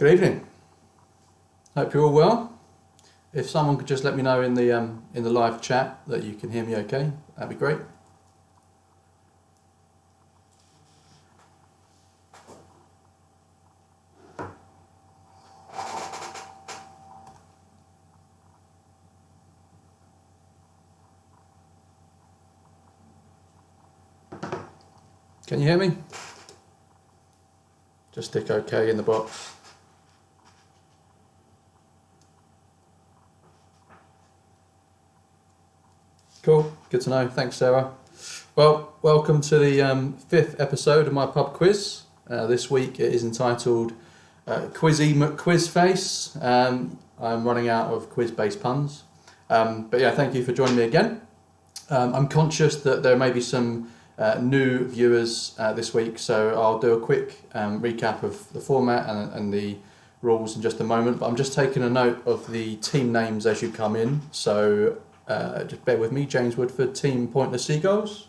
Good evening. Hope you're all well. If someone could just let me know in the live chat that you can hear me okay, that'd be great. Can you hear me? Just stick okay in the box. Cool, good to know. Thanks, Sarah. Well, welcome to the fifth episode of my pub quiz. This week it is entitled Quizzy McQuizface. I'm running out of quiz-based puns. But yeah, thank you for joining me again. I'm conscious that there may be some new viewers this week, so I'll do a quick recap of the format and the rules in just a moment. But I'm just taking a note of the team names as you come in, so just bear with me. James Woodford, Team Pointless Seagulls.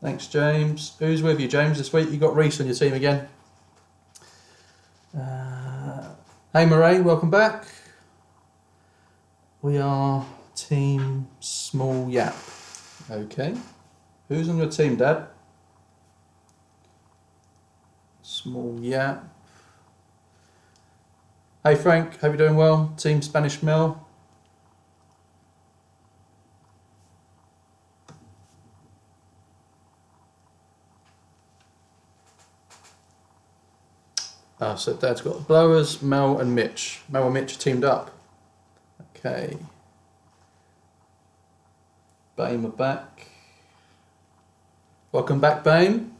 Thanks, James. Who's with you, James, this week? You got Reese on your team again. Hey, Murray, welcome back. We are Team Small Yap. Okay. Who's on your team, Dad? Small Yap. Hey, Frank, hope you're doing well. Team Spanish Mill. So Dad's got Blowers, Mel and Mitch. Mel and Mitch are teamed up. Okay. Bame are back. Welcome back, Bame.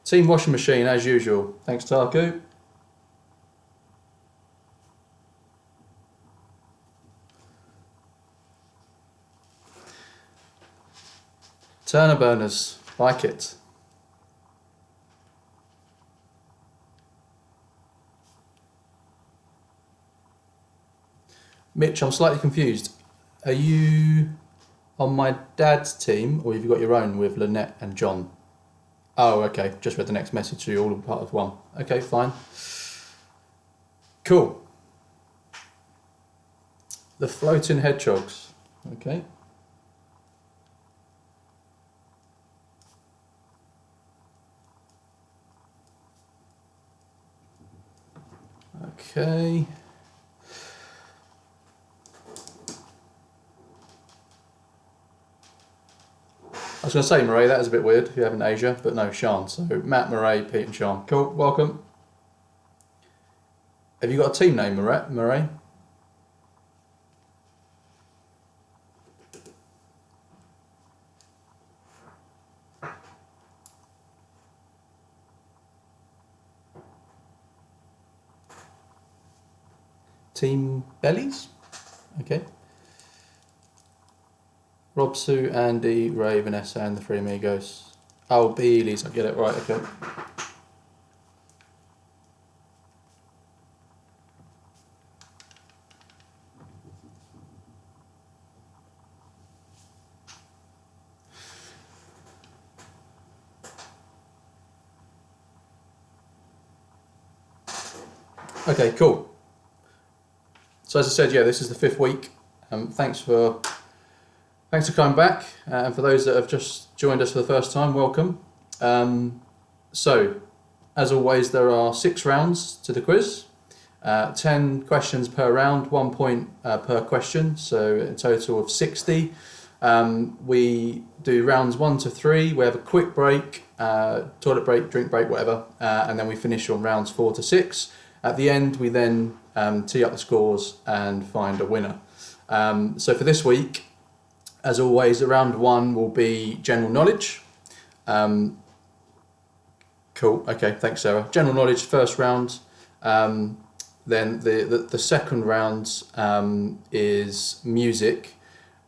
Team Washing Machine, as usual. Thanks, Tarku. Turner Burners, like it. Mitch, I'm slightly confused. Are you on my dad's team, or have you got your own with Lynette and John? Oh, okay. Just read the next message, so you're all part of one. Okay, fine. Cool. The Floating Hedgehogs. Okay. Okay. I was going to say, Murray, that is a bit weird if you have in Asia, but no, Sean. So Matt, Murray, Pete and Sean. Cool, welcome. Have you got a team name, Murray? Team Bellies? Okay. Rob, Sue, Andy, Ray, Vanessa and the Three Amigos. Oh, Beelies, I get it right, okay. Okay, cool. So as I said, yeah, this is the fifth week. Thanks for coming back, and for those that have just joined us for the first time, welcome. So, as always, there are 6 rounds to the quiz, 10 questions per round, 1 point per question, so a total of 60. We do rounds 1 to 3, we have a quick break, toilet break, drink break, whatever, and then we finish on rounds 4 to 6. At the end, we then tee up the scores and find a winner. So for this week, as always, round 1 will be general knowledge. Cool, okay, thanks Sarah. General knowledge, first round. Then the second round is music.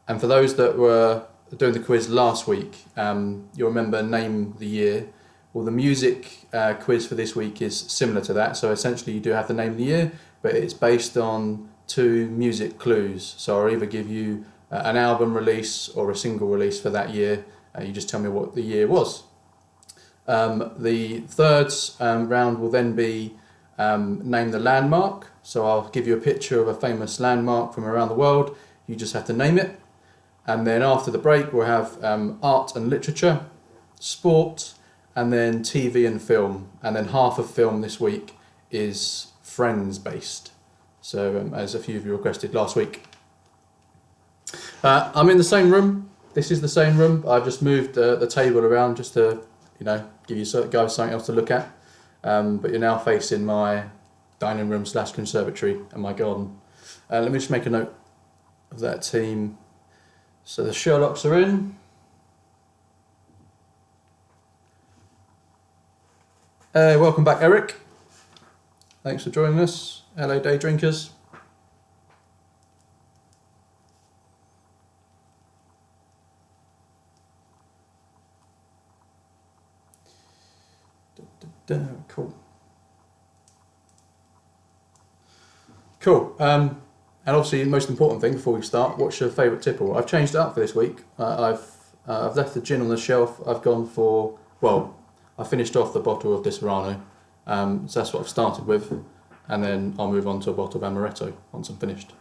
And for those that were doing the quiz last week, you'll remember Name the Year. Well, the music quiz for this week is similar to that. So essentially you do have the name of the year, but it's based on 2 music clues. So I'll either give you an album release or a single release for that year. You just tell me what the year was. The third round will then be name the landmark. So I'll give you a picture of a famous landmark from around the world. You just have to name it. And then after the break, we'll have art and literature, sport, and then TV and film. And then half of film this week is Friends based. So as a few of you requested last week. I'm in the same room. This is the same room. I've just moved the table around just to, give you guys something else to look at. But you're now facing my dining room / conservatory and my garden. Let me just make a note of that team. So the Sherlocks are in. Welcome back, Eric. Thanks for joining us, LA Day Drinkers. Cool. And obviously, the most important thing before we start, what's your favourite tipple? I've changed it up for this week. I've left the gin on the shelf. I've gone for, I finished off the bottle of Disaronno. So that's what I've started with. And then I'll move on to a bottle of Amaretto once I'm finished.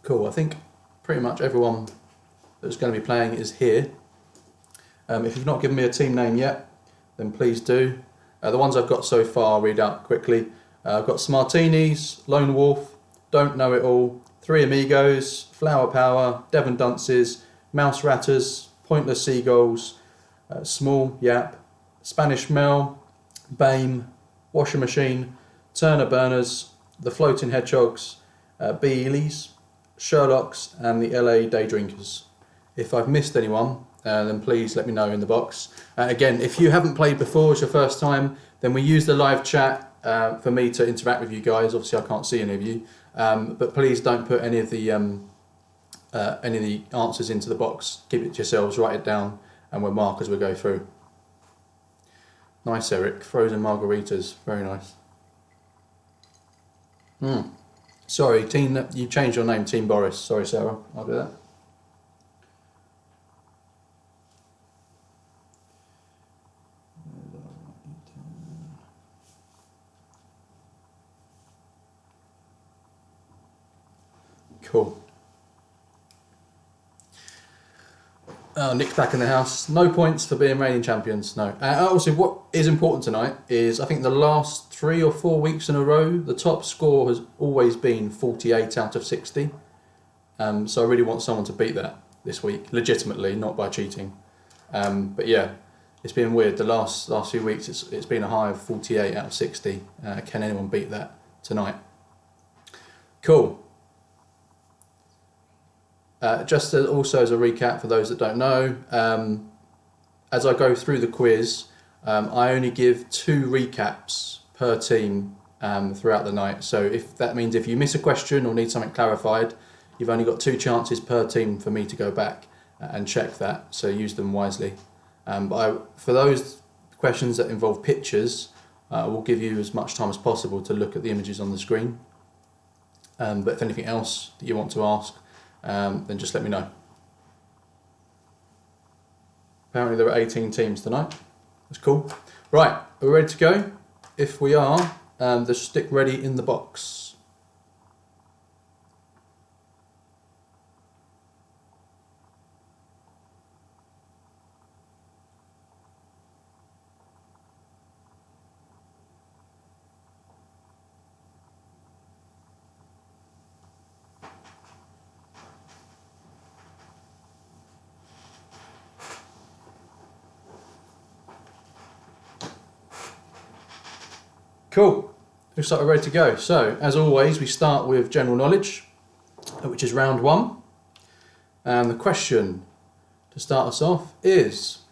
Cool. I think pretty much everyone that's going to be playing is here. If you've not given me a team name yet, then please do. The ones I've got so far, I'll read out quickly. I've got Smartinis, Lone Wolf, Don't Know It All, Three Amigos, Flower Power, Devon Dunces, Mouse Ratters, Pointless Seagulls, Small Yap, Spanish Mel, Bame, Washer Machine, Turner Burners, The Floating Hedgehogs, Beelies, Sherlocks, and the LA Day Drinkers. If I've missed anyone, then please let me know in the box. Again, if you haven't played before, it's your first time, then we use the live chat for me to interact with you guys. Obviously, I can't see any of you, but please don't put any of the answers into the box. Keep it to yourselves, write it down, and we'll mark as we go through. Nice, Eric. Frozen margaritas, very nice. Sorry, Team. You changed your name, Team Boris. Sorry, Sarah. I'll do that. Cool. Nick's back in the house. No points for being reigning champions. No. Also, what is important tonight is I think the last 3 or 4 weeks in a row, the top score has always been 48 out of 60. So I really want someone to beat that this week, legitimately, not by cheating. But yeah, it's been weird. The last few weeks, it's been a high of 48 out of 60. Can anyone beat that tonight? Cool. Just also as a recap for those that don't know, as I go through the quiz, I only give 2 recaps per team throughout the night. So if that means if you miss a question or need something clarified, you've only got 2 chances per team for me to go back and check that. So use them wisely. For those questions that involve pictures, we'll give you as much time as possible to look at the images on the screen. But if anything else that you want to ask, then just let me know. Apparently there are 18 teams tonight. That's cool. Right, are we ready to go? If we are, just stick ready in the box. Cool, looks like we're ready to go. So, as always, we start with general knowledge, which is round 1. And the question to start us off is,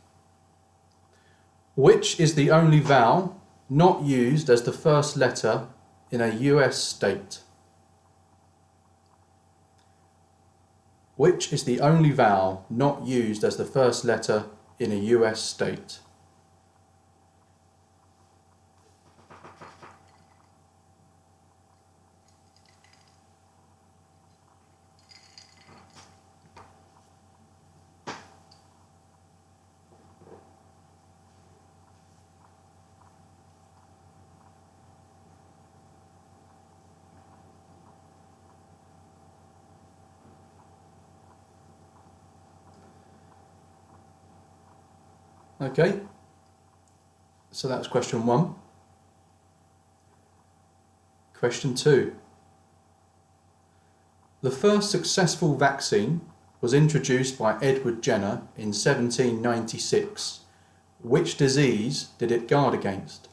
which is the only vowel not used as the first letter in a US state? Which is the only vowel not used as the first letter in a US state? Okay, so that's question 1. Question 2. The first successful vaccine was introduced by Edward Jenner in 1796. Which disease did it guard against?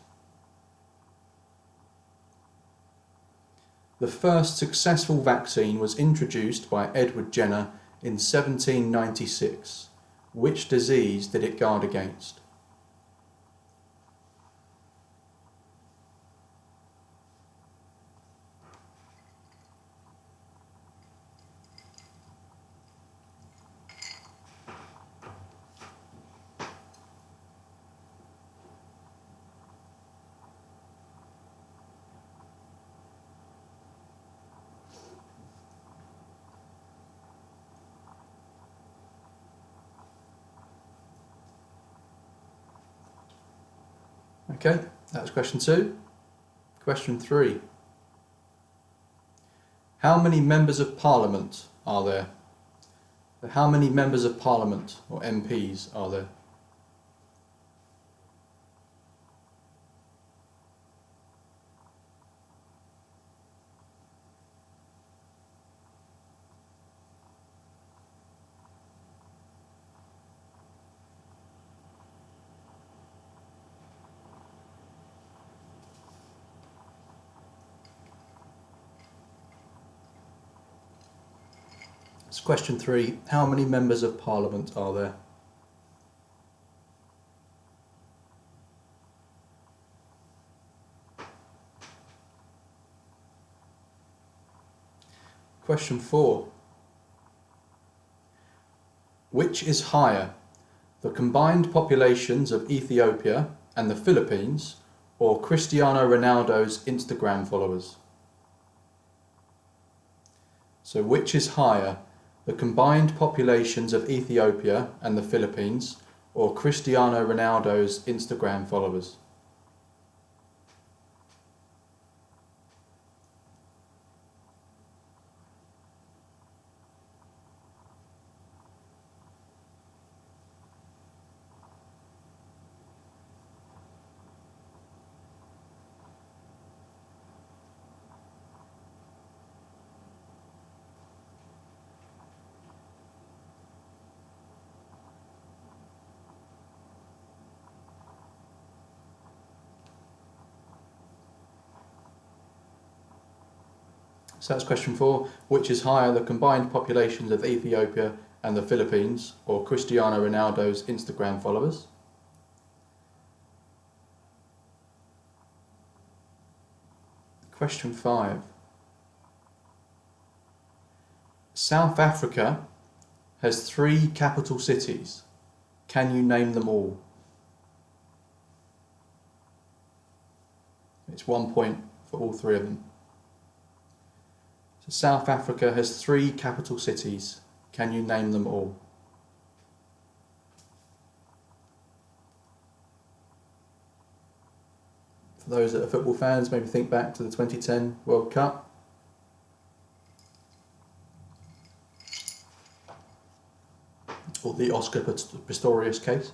The first successful vaccine was introduced by Edward Jenner in 1796. Which disease did it guard against? Okay, that was question 2. Question 3. How many members of Parliament are there? How many members of Parliament, or MPs, are there? It's question 3. How many members of Parliament are there? Question 4. Which is higher, the combined populations of Ethiopia and the Philippines, or Cristiano Ronaldo's Instagram followers? So which is higher, the combined populations of Ethiopia and the Philippines, or Cristiano Ronaldo's Instagram followers? So that's question 4. Which is higher, the combined populations of Ethiopia and the Philippines, or Cristiano Ronaldo's Instagram followers? Question 5. South Africa has 3 capital cities. Can you name them all? It's 1 point for all 3 of them. So South Africa has 3 capital cities. Can you name them all? For those that are football fans, maybe think back to the 2010 World Cup. Or the Oscar Pistorius case.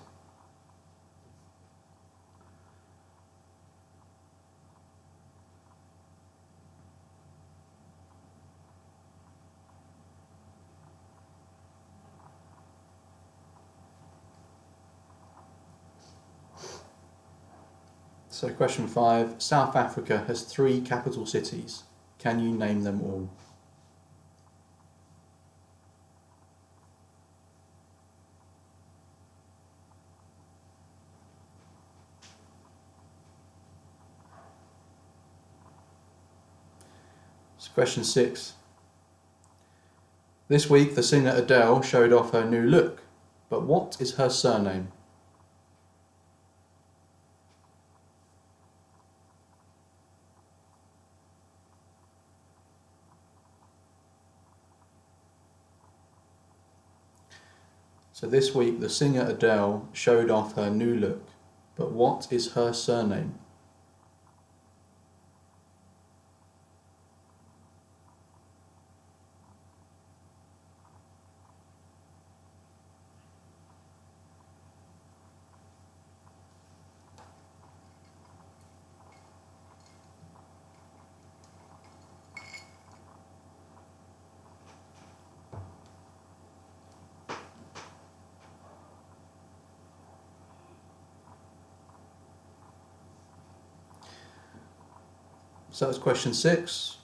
So question 5, South Africa has 3 capital cities. Can you name them all? So question 6. This week the singer Adele showed off her new look, but what is her surname? So this week the singer Adele showed off her new look, but what is her surname? So that's question 6.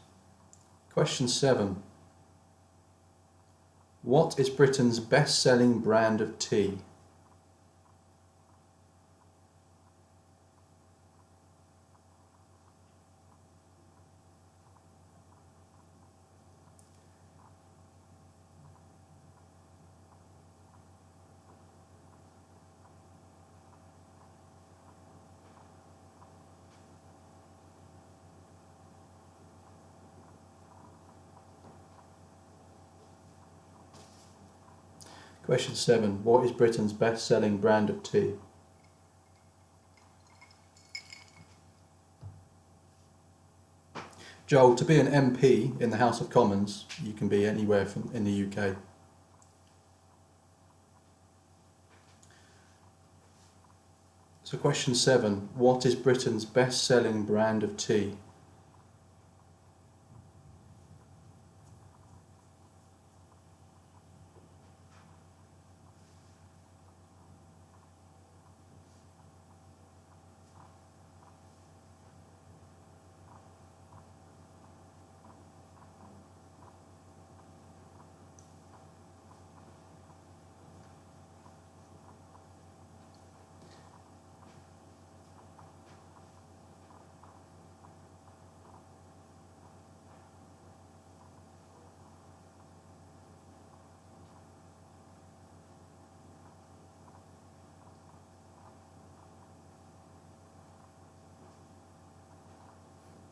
Question 7. What is Britain's best-selling brand of tea? Question 7. What is Britain's best-selling brand of tea? Joel, to be an MP in the House of Commons, you can be anywhere from in the UK. So question 7. What is Britain's best-selling brand of tea?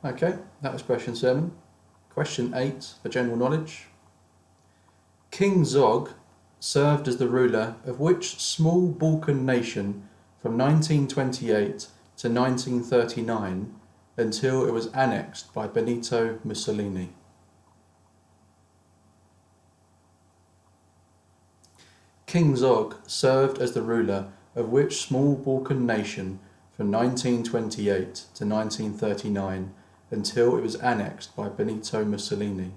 Okay, that was question 7. Question 8 for general knowledge. King Zog served as the ruler of which small Balkan nation from 1928 to 1939 until it was annexed by Benito Mussolini? King Zog served as the ruler of which small Balkan nation from 1928 to 1939 until it was annexed by Benito Mussolini?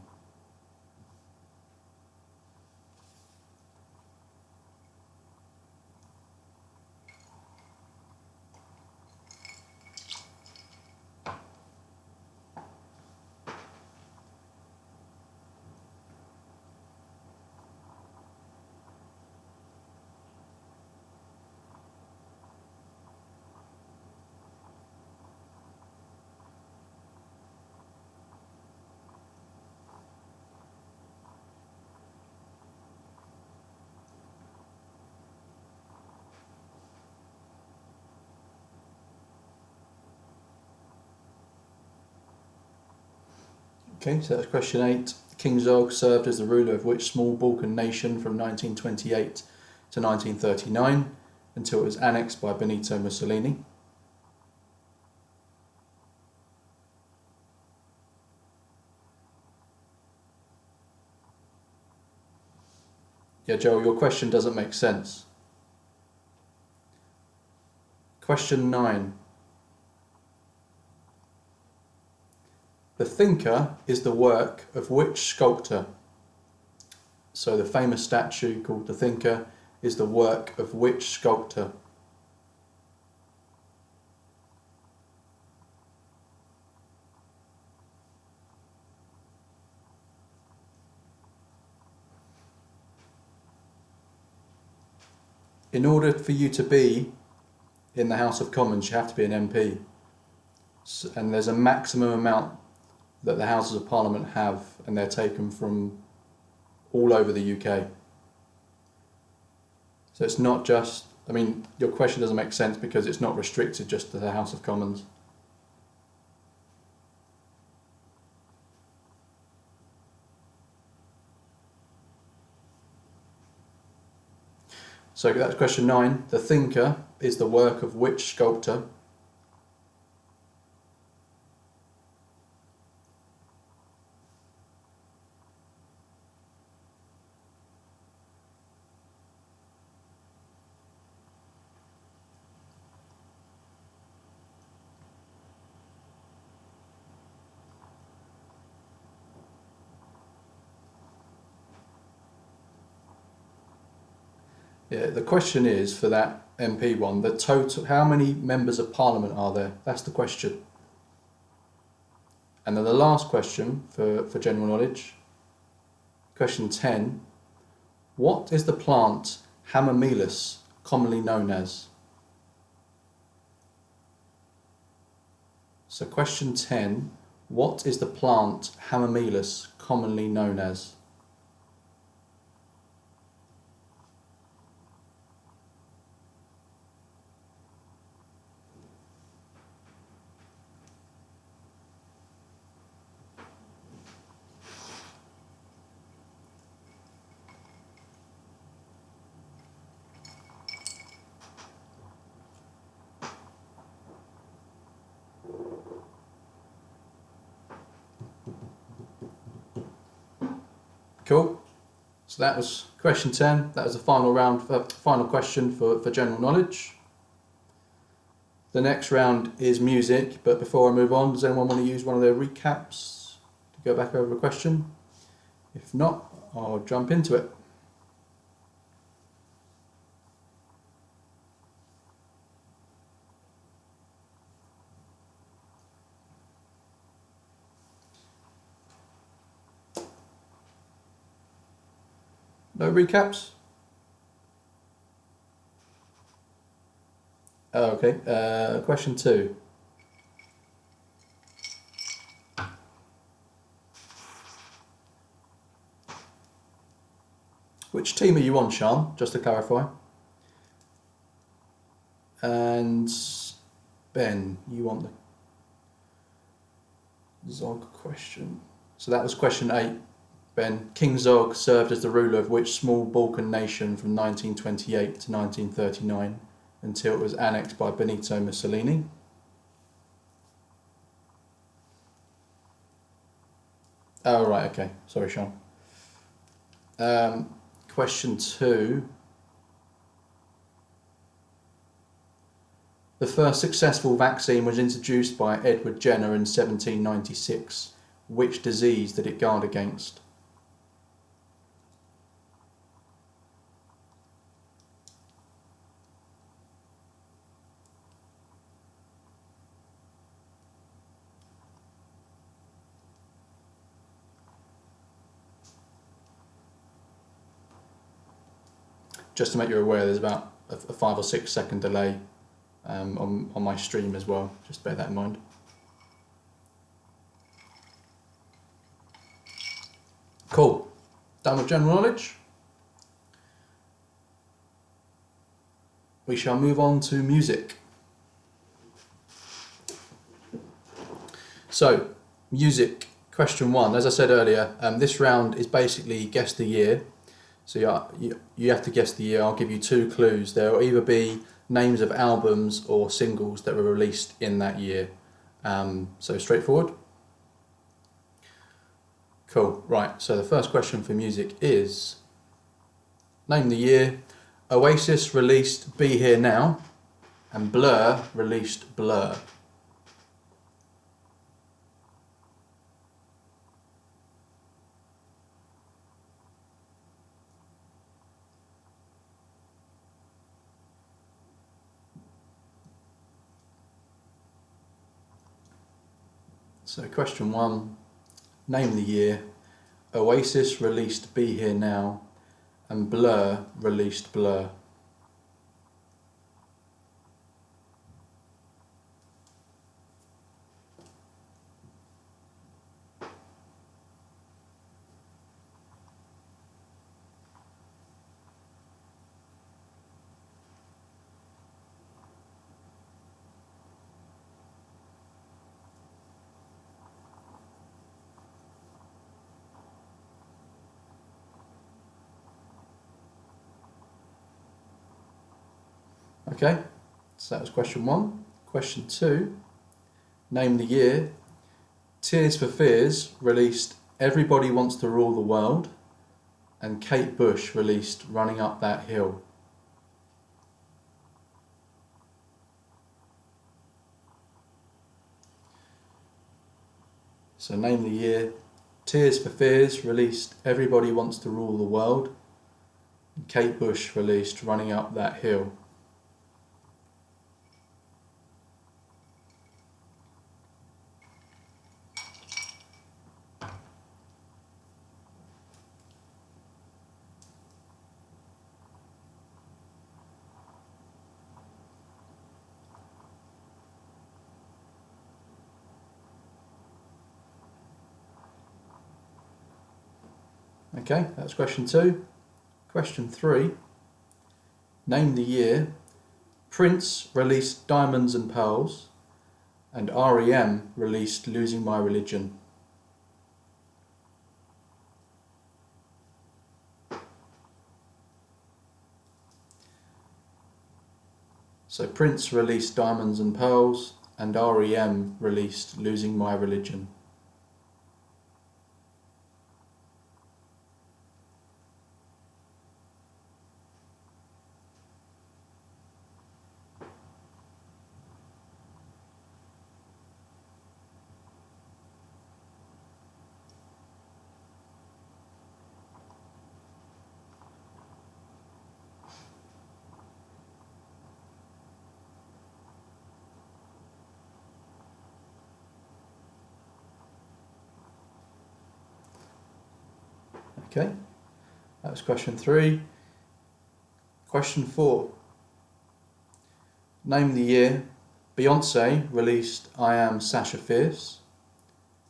Okay, so that's question 8. King Zog served as the ruler of which small Balkan nation from 1928 to 1939 until it was annexed by Benito Mussolini? Yeah, Joel, your question doesn't make sense. Question 9. The Thinker is the work of which sculptor? So the famous statue called The Thinker is the work of which sculptor? In order for you to be in the House of Commons, you have to be an MP. And there's a maximum amount that the Houses of Parliament have, and they're taken from all over the UK. So it's not just, I mean, your question doesn't make sense because it's not restricted just to the House of Commons. So that's question 9. The Thinker is the work of which sculptor? Yeah, the question is for that MP one, the total, how many members of Parliament are there? That's the question. And then the last question for general knowledge, question 10, what is the plant Hamamelis commonly known as? So question 10, what is the plant Hamamelis commonly known as? Cool. So that was question 10. That was the final round, final question for general knowledge. The next round is music, but before I move on, does anyone want to use one of their recaps to go back over a question? If not, I'll jump into it. No recaps? Oh, okay. Question 2. Which team are you on, Sean? Just to clarify. And Ben, you want the Zog question. So that was question 8. Ben, King Zog served as the ruler of which small Balkan nation from 1928 to 1939 until it was annexed by Benito Mussolini? Oh, right, okay. Sorry, Sean. Question 2. The first successful vaccine was introduced by Edward Jenner in 1796. Which disease did it guard against? Just to make you aware, there's about a 5 or 6 second delay on my stream as well. Just bear that in mind. Cool. Done with general knowledge. We shall move on to music. So, music, question 1. As I said earlier, this round is basically guess the year. So you have to guess the year. I'll give you 2 clues. There will either be names of albums or singles that were released in that year. So straightforward. Cool. Right. So the first question for music is, name the year. Oasis released Be Here Now, and Blur released Blur. So question 1, name the year. Oasis released Be Here Now, and Blur released Blur. Okay, so that was question 1. Question 2, name the year. Tears for Fears released Everybody Wants to Rule the World, and Kate Bush released Running Up That Hill. So name the year. Tears for Fears released Everybody Wants to Rule the World, and Kate Bush released Running Up That Hill. Okay, that's question 2. Question 3. Name the year Prince released Diamonds and Pearls and REM released Losing My Religion. So Prince released Diamonds and Pearls and REM released Losing My Religion. Okay, that was question 3. Question 4. Name the year Beyonce released I Am Sasha Fierce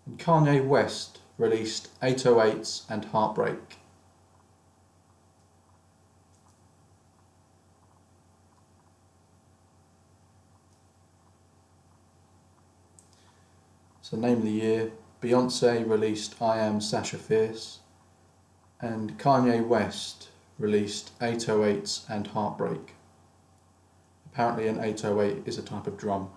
and Kanye West released 808s and Heartbreak. So name the year Beyonce released I Am Sasha Fierce and Kanye West released 808s and Heartbreak. Apparently an 808 is a type of drum.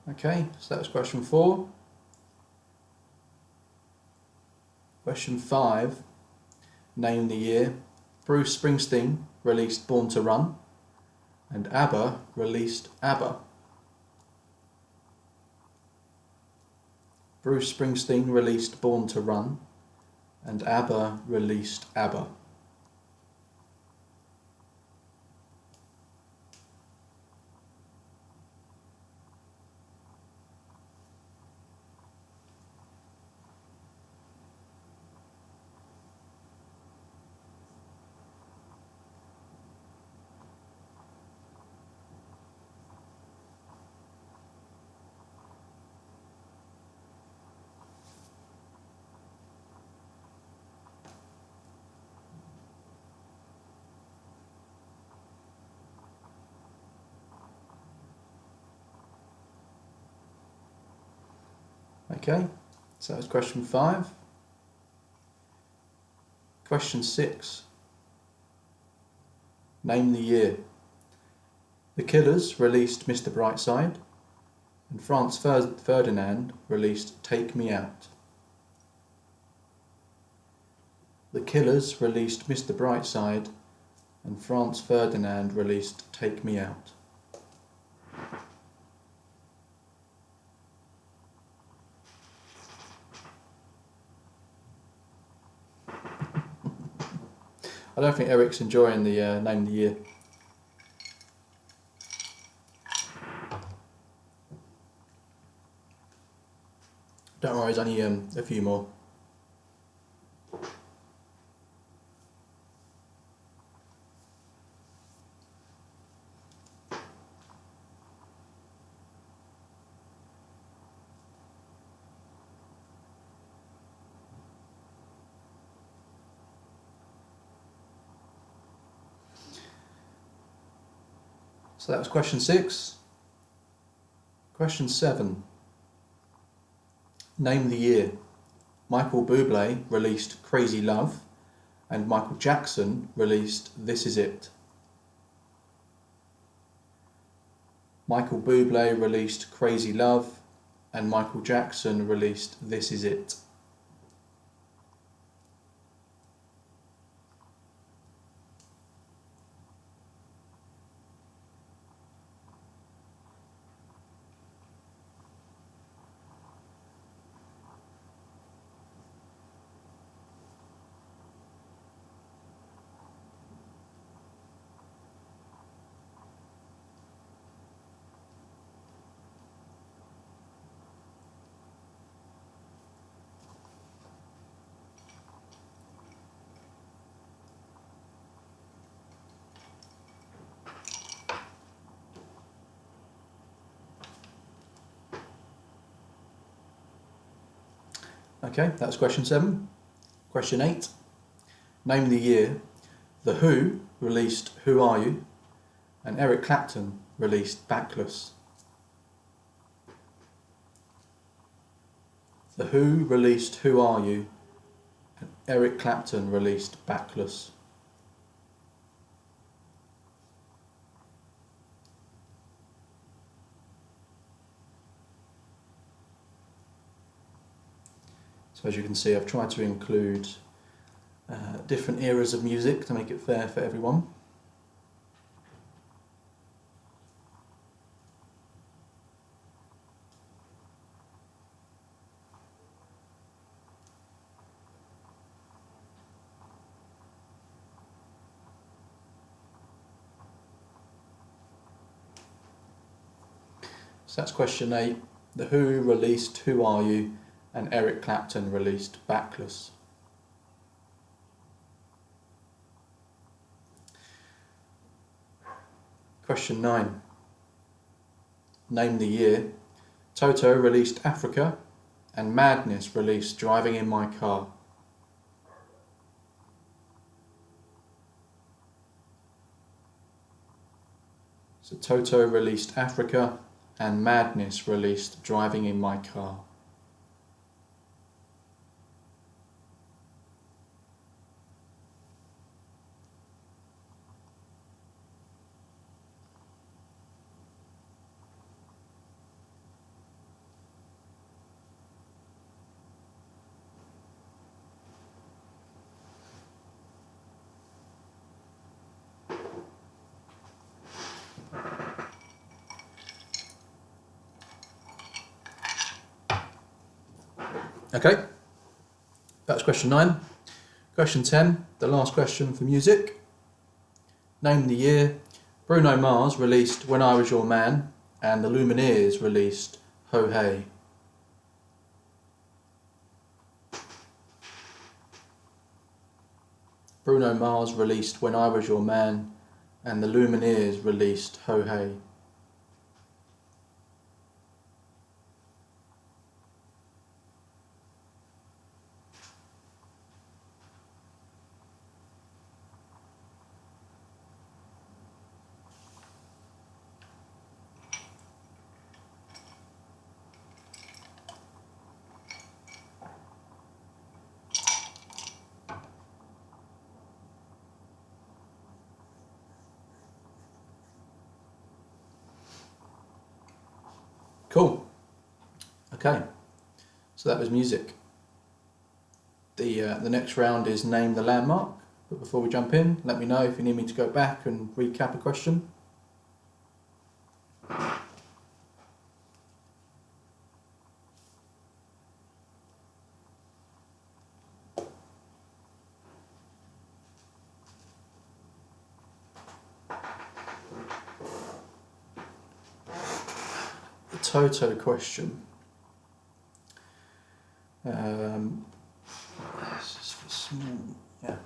Okay, so that was question 4. Question 5. Name the year Bruce Springsteen released Born to Run and ABBA released ABBA. Bruce Springsteen released Born to Run and ABBA released ABBA. Okay, so that was question 5. Question 6. Name the year. The Killers released Mr. Brightside and Franz Ferdinand released Take Me Out. The Killers released Mr. Brightside and Franz Ferdinand released Take Me Out. I don't think Eric's enjoying the name the year. Don't worry, there's only a few more. So that was question 6. Question 7. Name the year. Michael Bublé released Crazy Love and Michael Jackson released This Is It. Michael Bublé released Crazy Love and Michael Jackson released This Is It. Okay, that's question 7. Question 8. Name the year The Who released Who Are You and Eric Clapton released Backless. The Who released Who Are You and Eric Clapton released Backless. So as you can see, I've tried to include different eras of music to make it fair for everyone. So that's question 8. The Who released Who Are You and Eric Clapton released Backless. Question 9. Name the year Toto released Africa and Madness released Driving in My Car. So Toto released Africa and Madness released Driving in My Car. Okay, that's question 9. Question 10, the last question for music. Name the year Bruno Mars released When I Was Your Man and the Lumineers released Ho Hey. Bruno Mars released When I Was Your Man and the Lumineers released Ho Hey. Cool. Okay, so that was music. The next round is Name the Landmark, but before we jump in, let me know if you need me to go back and recap a question. The Toto question. This is for small. Yeah.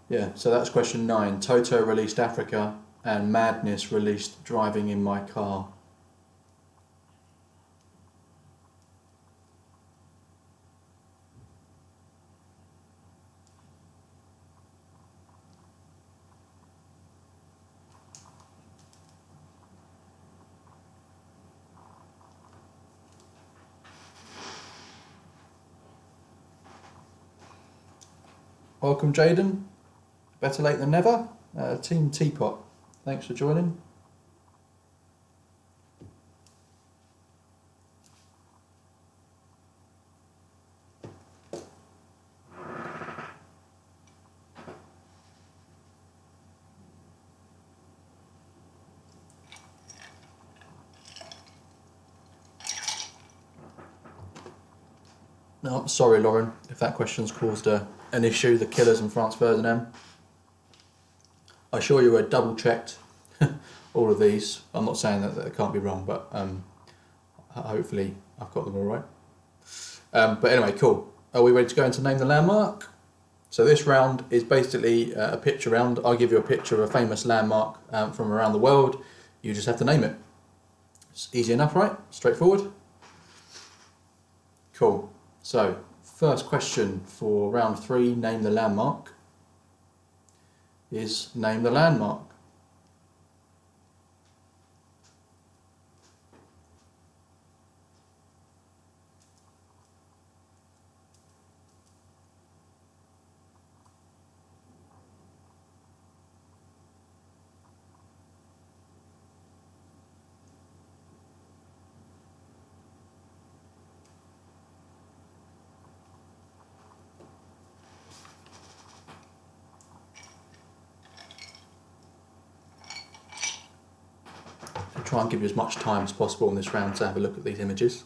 Yeah, so that's question 9. Toto released Africa and Madness released Driving in My Car. Welcome, Jaden. Better late than never. Team Teapot, thanks for joining. No, sorry, Lauren, if that question's caused an issue, the Killers and France Ferdinand. I assure you I double checked all of these. I'm not saying that they can't be wrong, but hopefully I've got them all right. But anyway, cool. Are we ready to go into Name the Landmark? So this round is basically a picture round. I give you a picture of a famous landmark from around the world. You just have to name it. It's easy enough, right? Straightforward. Cool. So, first question for round 3, name the landmark, is name the landmark. I'll try and give you as much time as possible in this round to have a look at these images.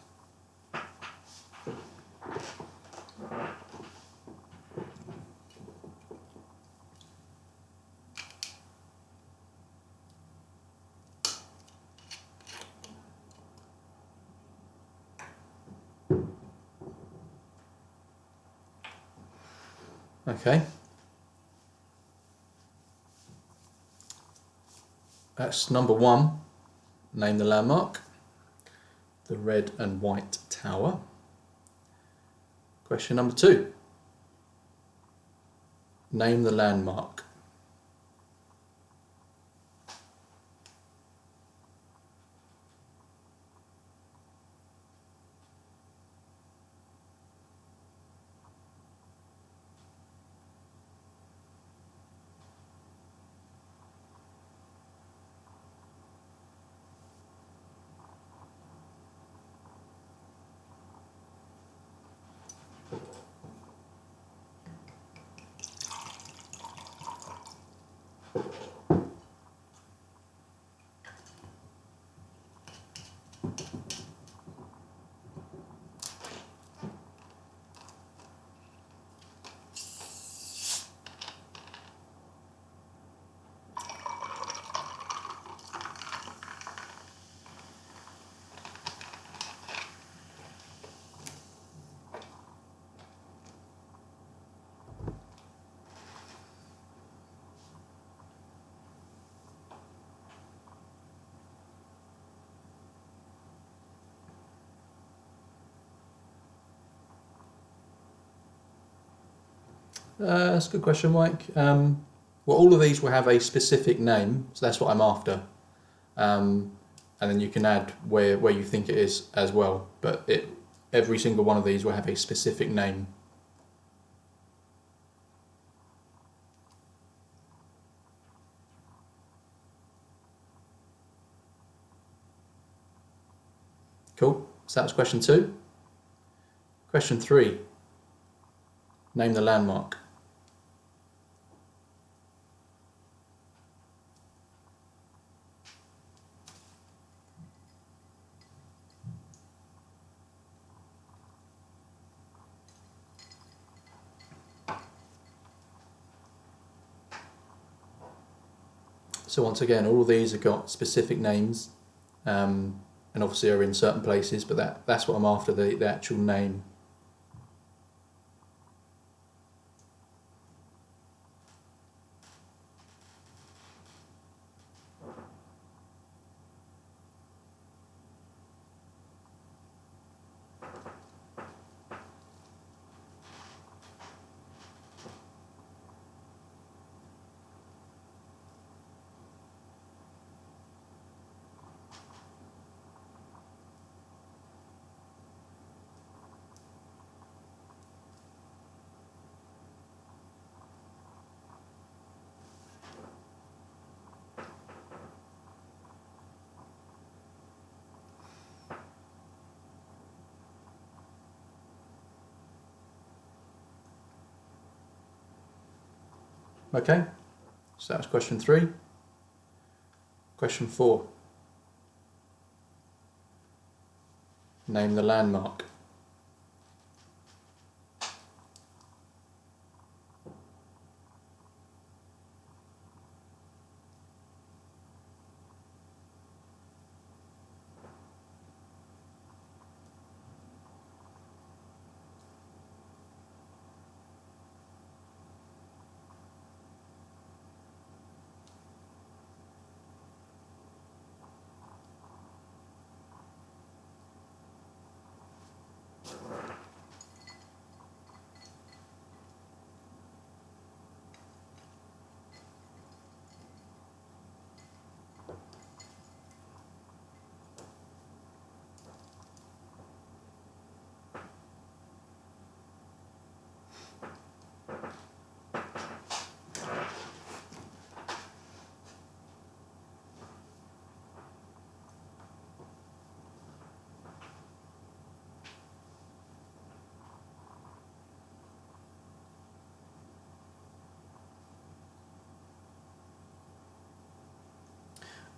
Okay. That's number 1, name the landmark, the red and white tower. Question number 2, name the landmark. That's a good question, Mike. Well, all of these will have a specific name, so that's what I'm after. And then you can add where you think it is as well, but every single one of these will have a specific name. Cool, so that was question 2. Question 3, name the landmark. So once again, all of these have got specific names, and obviously are in certain places, but that's what I'm after, the actual name. Okay, so that was question 3. Question 4, name the landmark.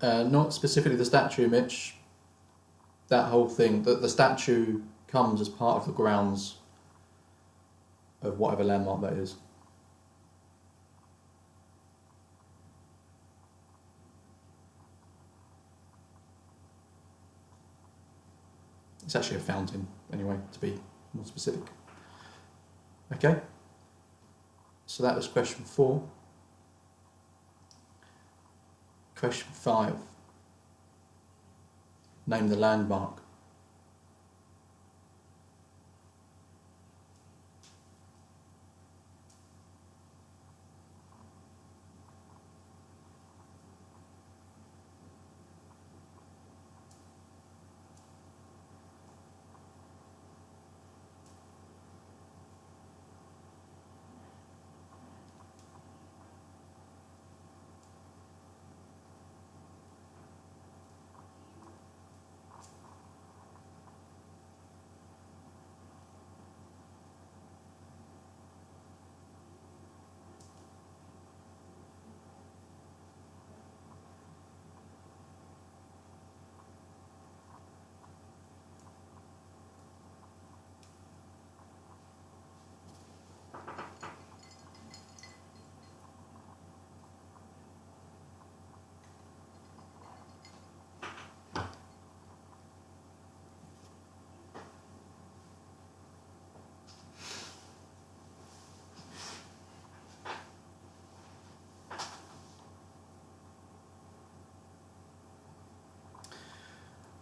Not specifically the statue, Mitch. That whole thing, the statue comes as part of the grounds of whatever landmark that is. It's actually a fountain, anyway, to be more specific. Okay, so that was question 4. Question 5. Name the landmark.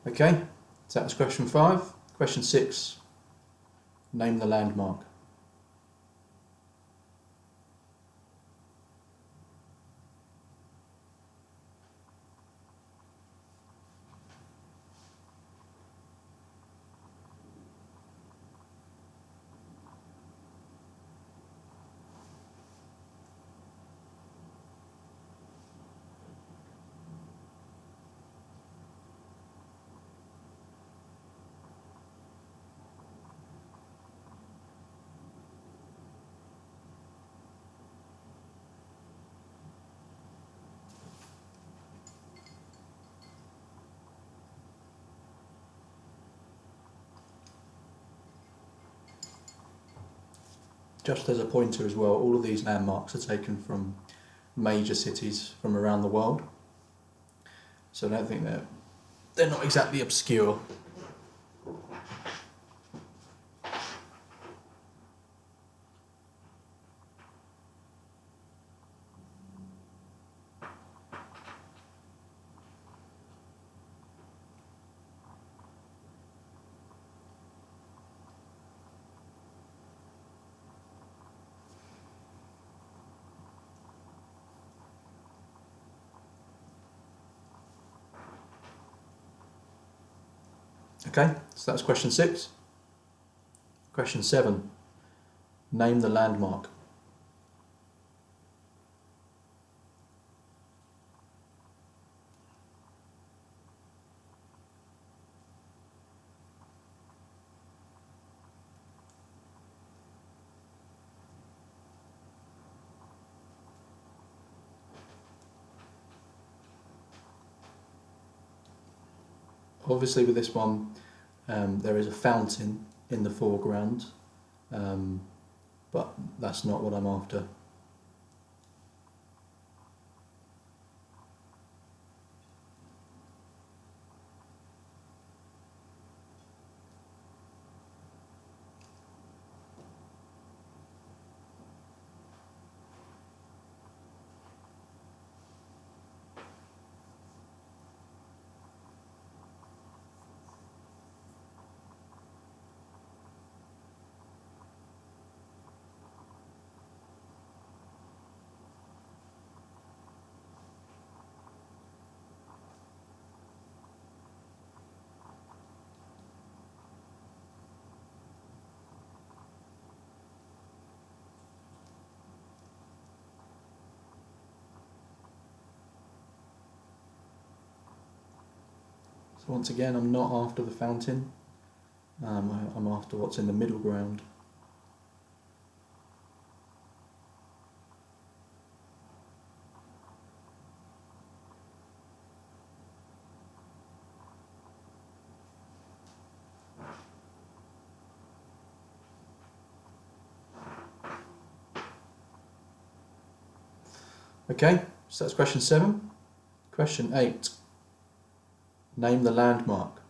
Okay, so that was question 5. Question 6. Name the landmark. Just as a pointer as well, all of these landmarks are taken from major cities from around the world. So I don't think they're not exactly obscure. Okay, so that's question 6. Question 7. Name the landmark. Obviously with this one, there is a fountain in the foreground, but that's not what I'm after. So once again, I'm not after the fountain, I'm after what's in the middle ground. Okay, so that's question 7. Question 8. Name the landmark.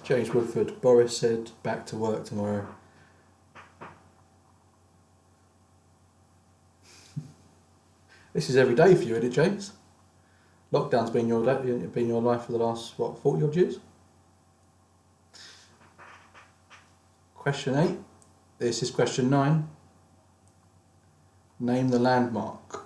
James Woodford. Boris said back to work tomorrow. This is every day for you, isn't it, James? Lockdown's been your life for the last, 40 odd years? Question 8. This is question 9. Name the landmark.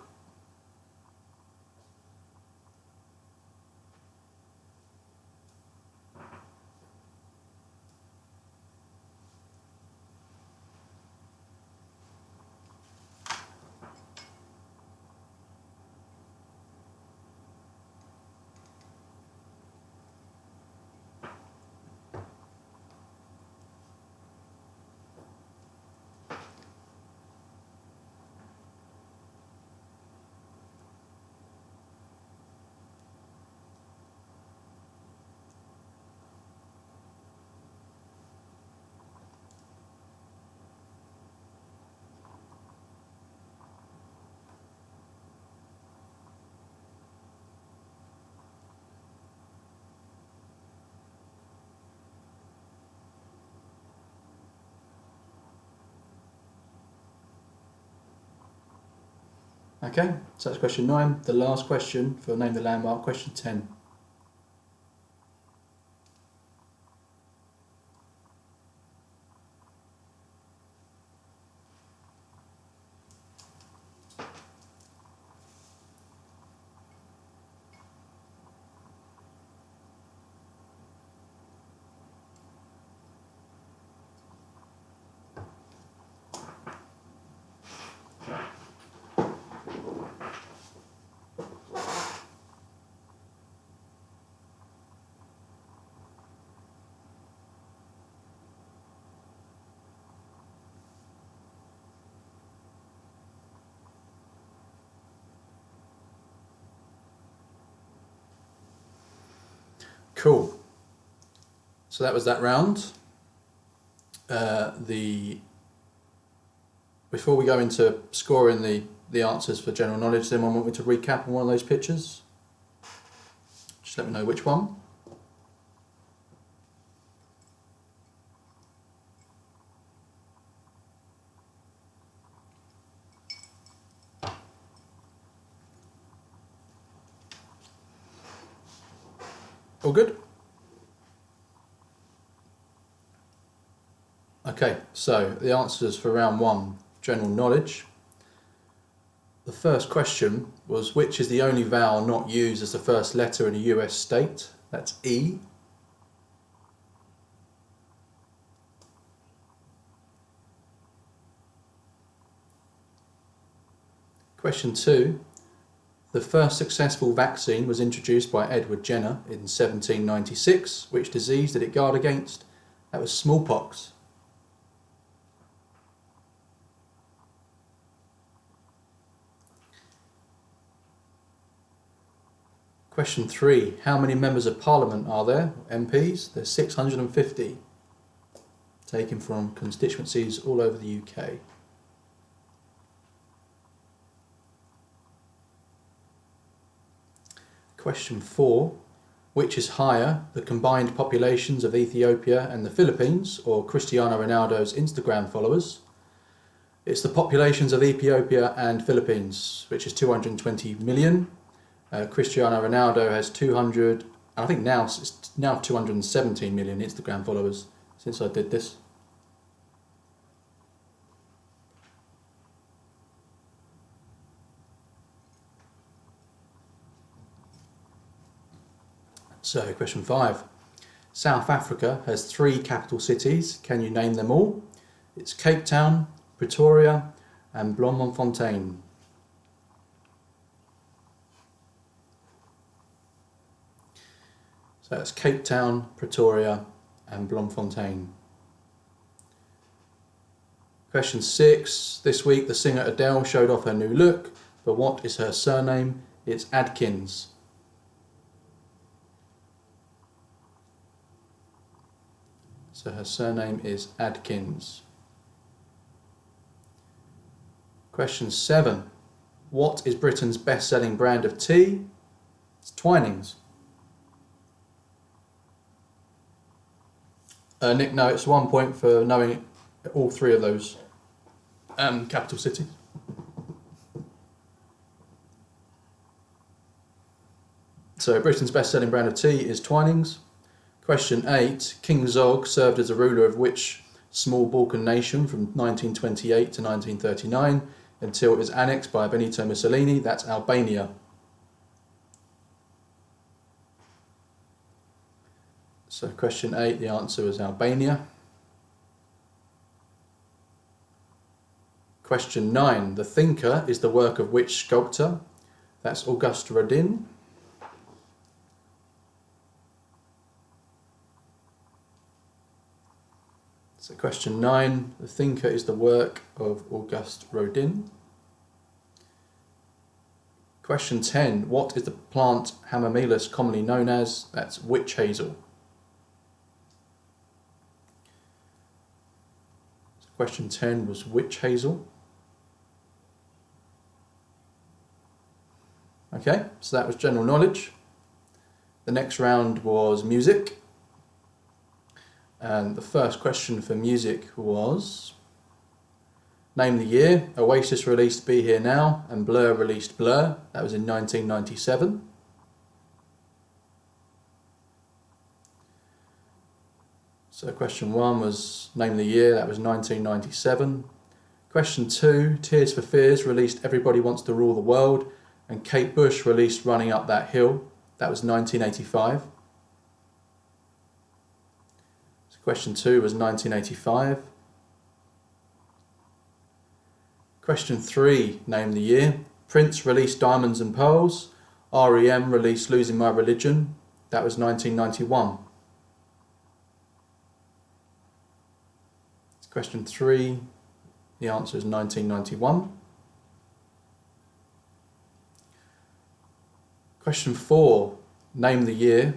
Okay, so that's question 9. The last question for name the landmark, question 10. Cool. So that was that round. Before we go into scoring the answers for general knowledge, does anyone want me to recap on one of those pictures? Just let me know which one. All good? Okay, so the answers for round 1, general knowledge. The first question was, which is the only vowel not used as the first letter in a US state? That's E. Question 2. The first successful vaccine was introduced by Edward Jenner in 1796. Which disease did it guard against? That was smallpox. Question 3. How many members of Parliament are there, MPs? There's 650, taken from constituencies all over the UK. Question 4. Which is higher, the combined populations of Ethiopia and the Philippines, or Cristiano Ronaldo's Instagram followers? It's the populations of Ethiopia and Philippines, which is 220 million. Cristiano Ronaldo has 200 And I think now it's now 217 million Instagram followers since I did this. So, question 5. South Africa has 3 capital cities. Can you name them all? It's Cape Town, Pretoria, and Bloemfontein. So that's Cape Town, Pretoria, and Bloemfontein. Question 6. This week the singer Adele showed off her new look, but what is her surname? It's Adkins. So her surname is Adkins. Question 7. What is Britain's best-selling brand of tea? It's Twinings. Nick, no, it's 1 point for knowing all 3 of those capital cities. So Britain's best-selling brand of tea is Twinings. Question 8. King Zog served as a ruler of which small Balkan nation from 1928 to 1939 until it was annexed by Benito Mussolini? That's Albania. So question 8, the answer is Albania. Question 9. The Thinker is the work of which sculptor? That's Auguste Rodin. So question 9, The Thinker is the work of Auguste Rodin. Question 10, what is the plant Hamamelis commonly known as? That's witch hazel. So question 10 was witch hazel. Okay, so that was general knowledge. The next round was music. And the first question for music was, name the year. Oasis released Be Here Now and Blur released Blur. That was in 1997. So question 1 was name the year. That was 1997. Question 2, Tears for Fears released Everybody Wants to Rule the World and Kate Bush released Running Up That Hill. That was 1985. Question 2 was 1985. Question 3, name the year. Prince released Diamonds and Pearls. REM released Losing My Religion. That was 1991. Question 3, the answer is 1991. Question 4, name the year.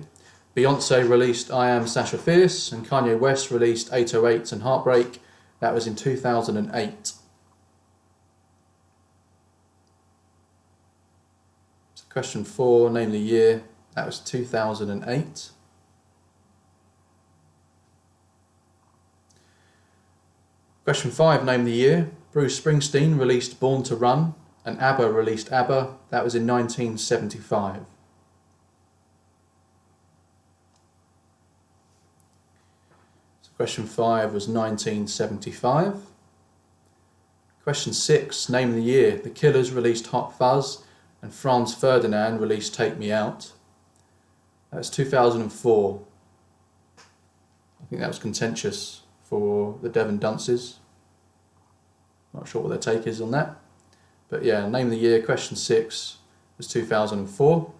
Beyonce released I Am Sasha Fierce and Kanye West released 808s and Heartbreak. That was in 2008. So question 4, name the year. That was 2008. Question 5, name the year. Bruce Springsteen released Born to Run and ABBA released ABBA. That was in 1975. Question 5 was 1975. Question 6, name the year. The Killers released Hot Fuzz and Franz Ferdinand released Take Me Out. That's 2004. I think that was contentious for the Devon Dunces. Not sure what their take is on that. But yeah, name the year. Question 6 was 2004.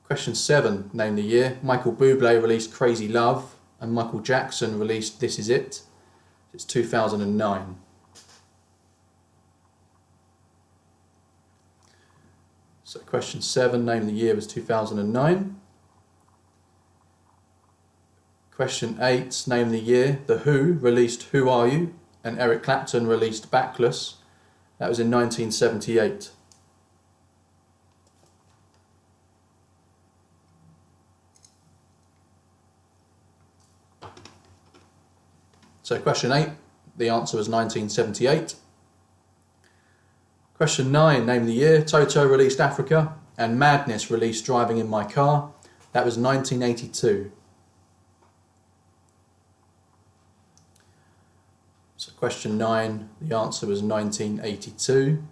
Question 7, name the year. Michael Bublé released Crazy Love and Michael Jackson released This Is It. It's 2009. So question 7, name the year was 2009. Question 8, name the year. The Who released Who Are You and Eric Clapton released Backless. That was in 1978. So question 8, the answer was 1978. Question 9, name the year. Toto released Africa and Madness released Driving in My Car? That was 1982. So question 9, the answer was 1982.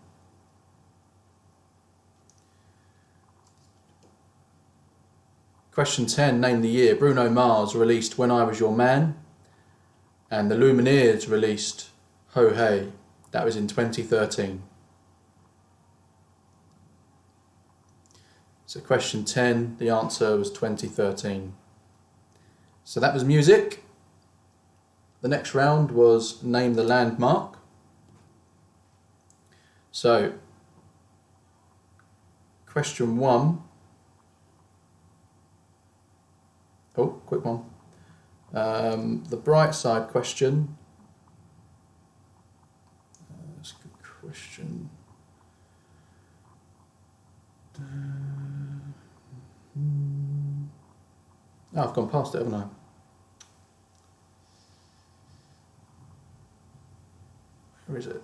Question 10, name the year. Bruno Mars released When I Was Your Man, and the Lumineers released Ho Hey. That was in 2013. So question 10, the answer was 2013. So that was music. The next round was name the landmark. So question 1. Oh, quick one. The bright side question. That's a good question. Oh, I've gone past it, haven't I? Where is it?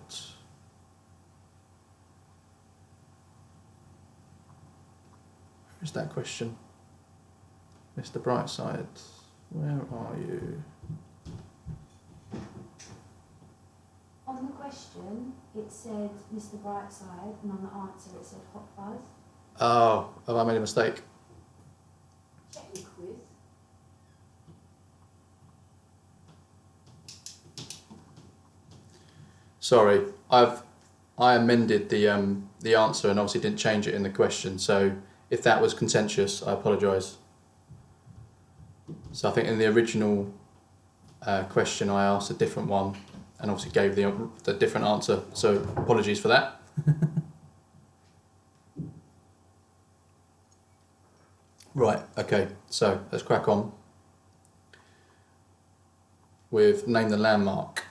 Where is that question? Mr. Brightside, where are you? On the question, it said Mr. Brightside, and on the answer it said Hot Fuzz. Oh, have I made a mistake? Check your quiz. Sorry, I amended the answer and obviously didn't change it in the question. So if that was contentious, I apologise. So I think in the original question I asked a different one and obviously gave the different answer. So apologies for that. Right, okay, so let's crack on with name the landmark.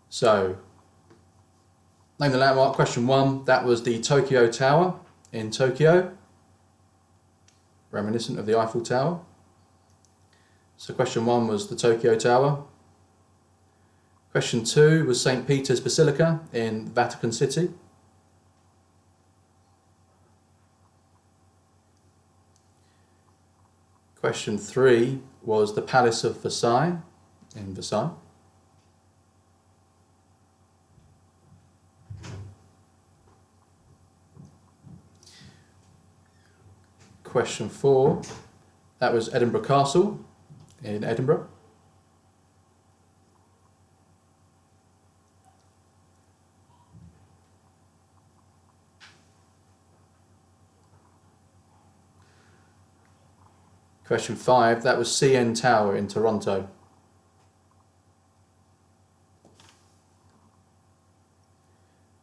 So, name the landmark, question 1, that was the Tokyo Tower in Tokyo, reminiscent of the Eiffel Tower. So question 1 was the Tokyo Tower. Question 2 was St. Peter's Basilica in Vatican City. Question 3 was the Palace of Versailles in Versailles. Question 4, that was Edinburgh Castle in Edinburgh. Question 5, that was CN Tower in Toronto.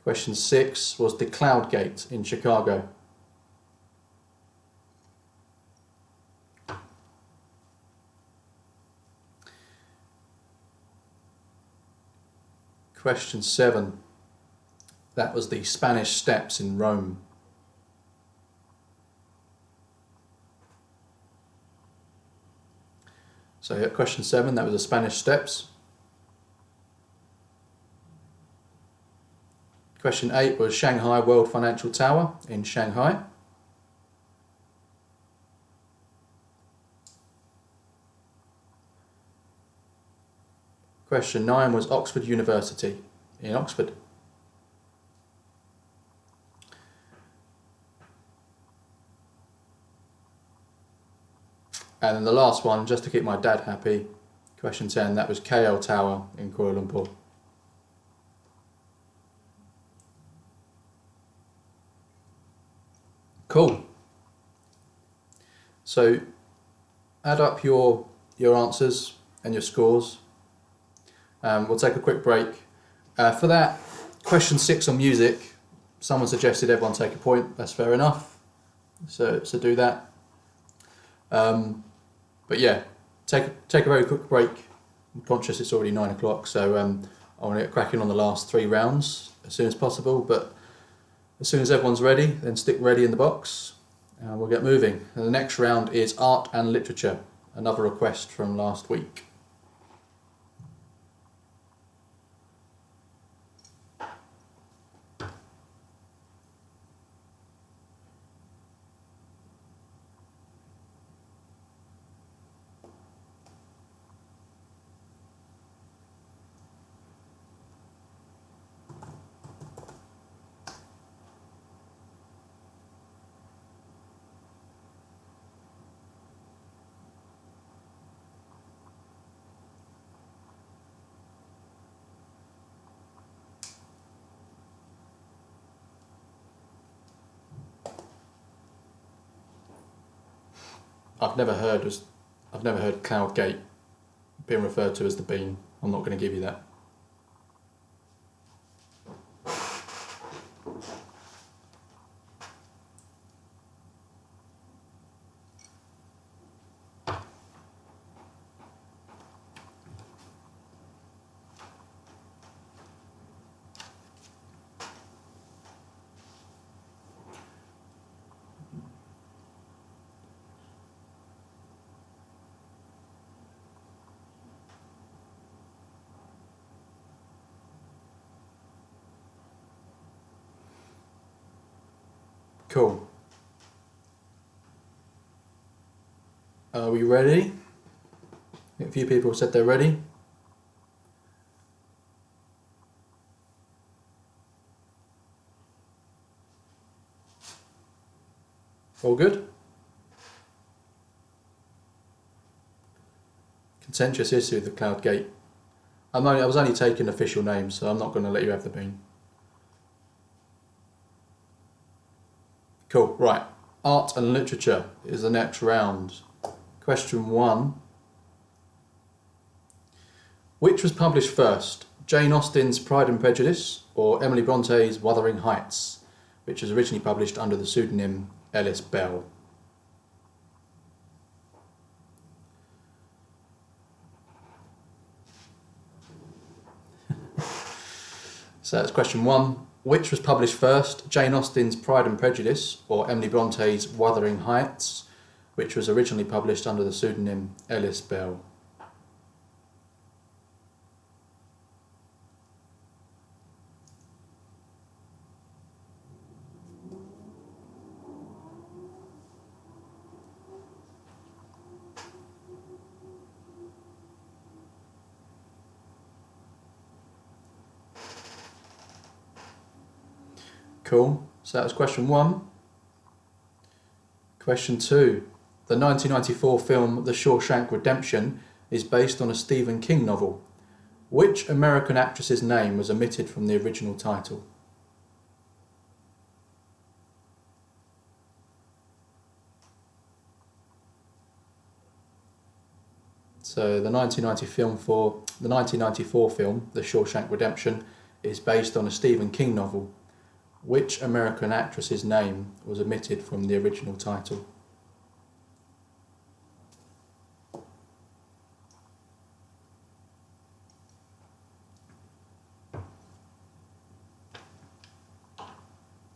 Question 6 was the Cloud Gate in Chicago. Question 7, that was the Spanish Steps in Rome. So yeah, question 7, that was the Spanish Steps. Question 8 was Shanghai World Financial Tower in Shanghai. Question 9 was Oxford University in Oxford. And then the last one, just to keep my dad happy, question 10, that was KL Tower in Kuala Lumpur. Cool. So add up your answers and your scores. We'll take a quick break. For that, question 6 on music, someone suggested everyone take a point. That's fair enough. So do that. But yeah, take a very quick break. I'm conscious it's already 9 o'clock, so I want to get cracking on the last 3 rounds as soon as possible. But as soon as everyone's ready, then stick ready in the box and we'll get moving. And the next round is art and literature, another request from last week. I've never heard Cloud Gate being referred to as the bean. I'm not going to give you that. Cool. Are we ready? A few people said they're ready. All good? Contentious issue with the Cloud Gate. I was only taking official names, so I'm not going to let you have the bean. Cool, right. Art and literature is the next round. Question 1. Which was published first? Jane Austen's Pride and Prejudice or Emily Bronte's Wuthering Heights, which was originally published under the pseudonym Ellis Bell? So that's question 1. Which was published first? Jane Austen's Pride and Prejudice or Emily Bronte's Wuthering Heights, which was originally published under the pseudonym Ellis Bell? Cool. So that was question 1. Question 2. The 1994 film The Shawshank Redemption is based on a Stephen King novel. Which American actress's name was omitted from the original title? So the 1994 film The Shawshank Redemption is based on a Stephen King novel. Which American actress's name was omitted from the original title?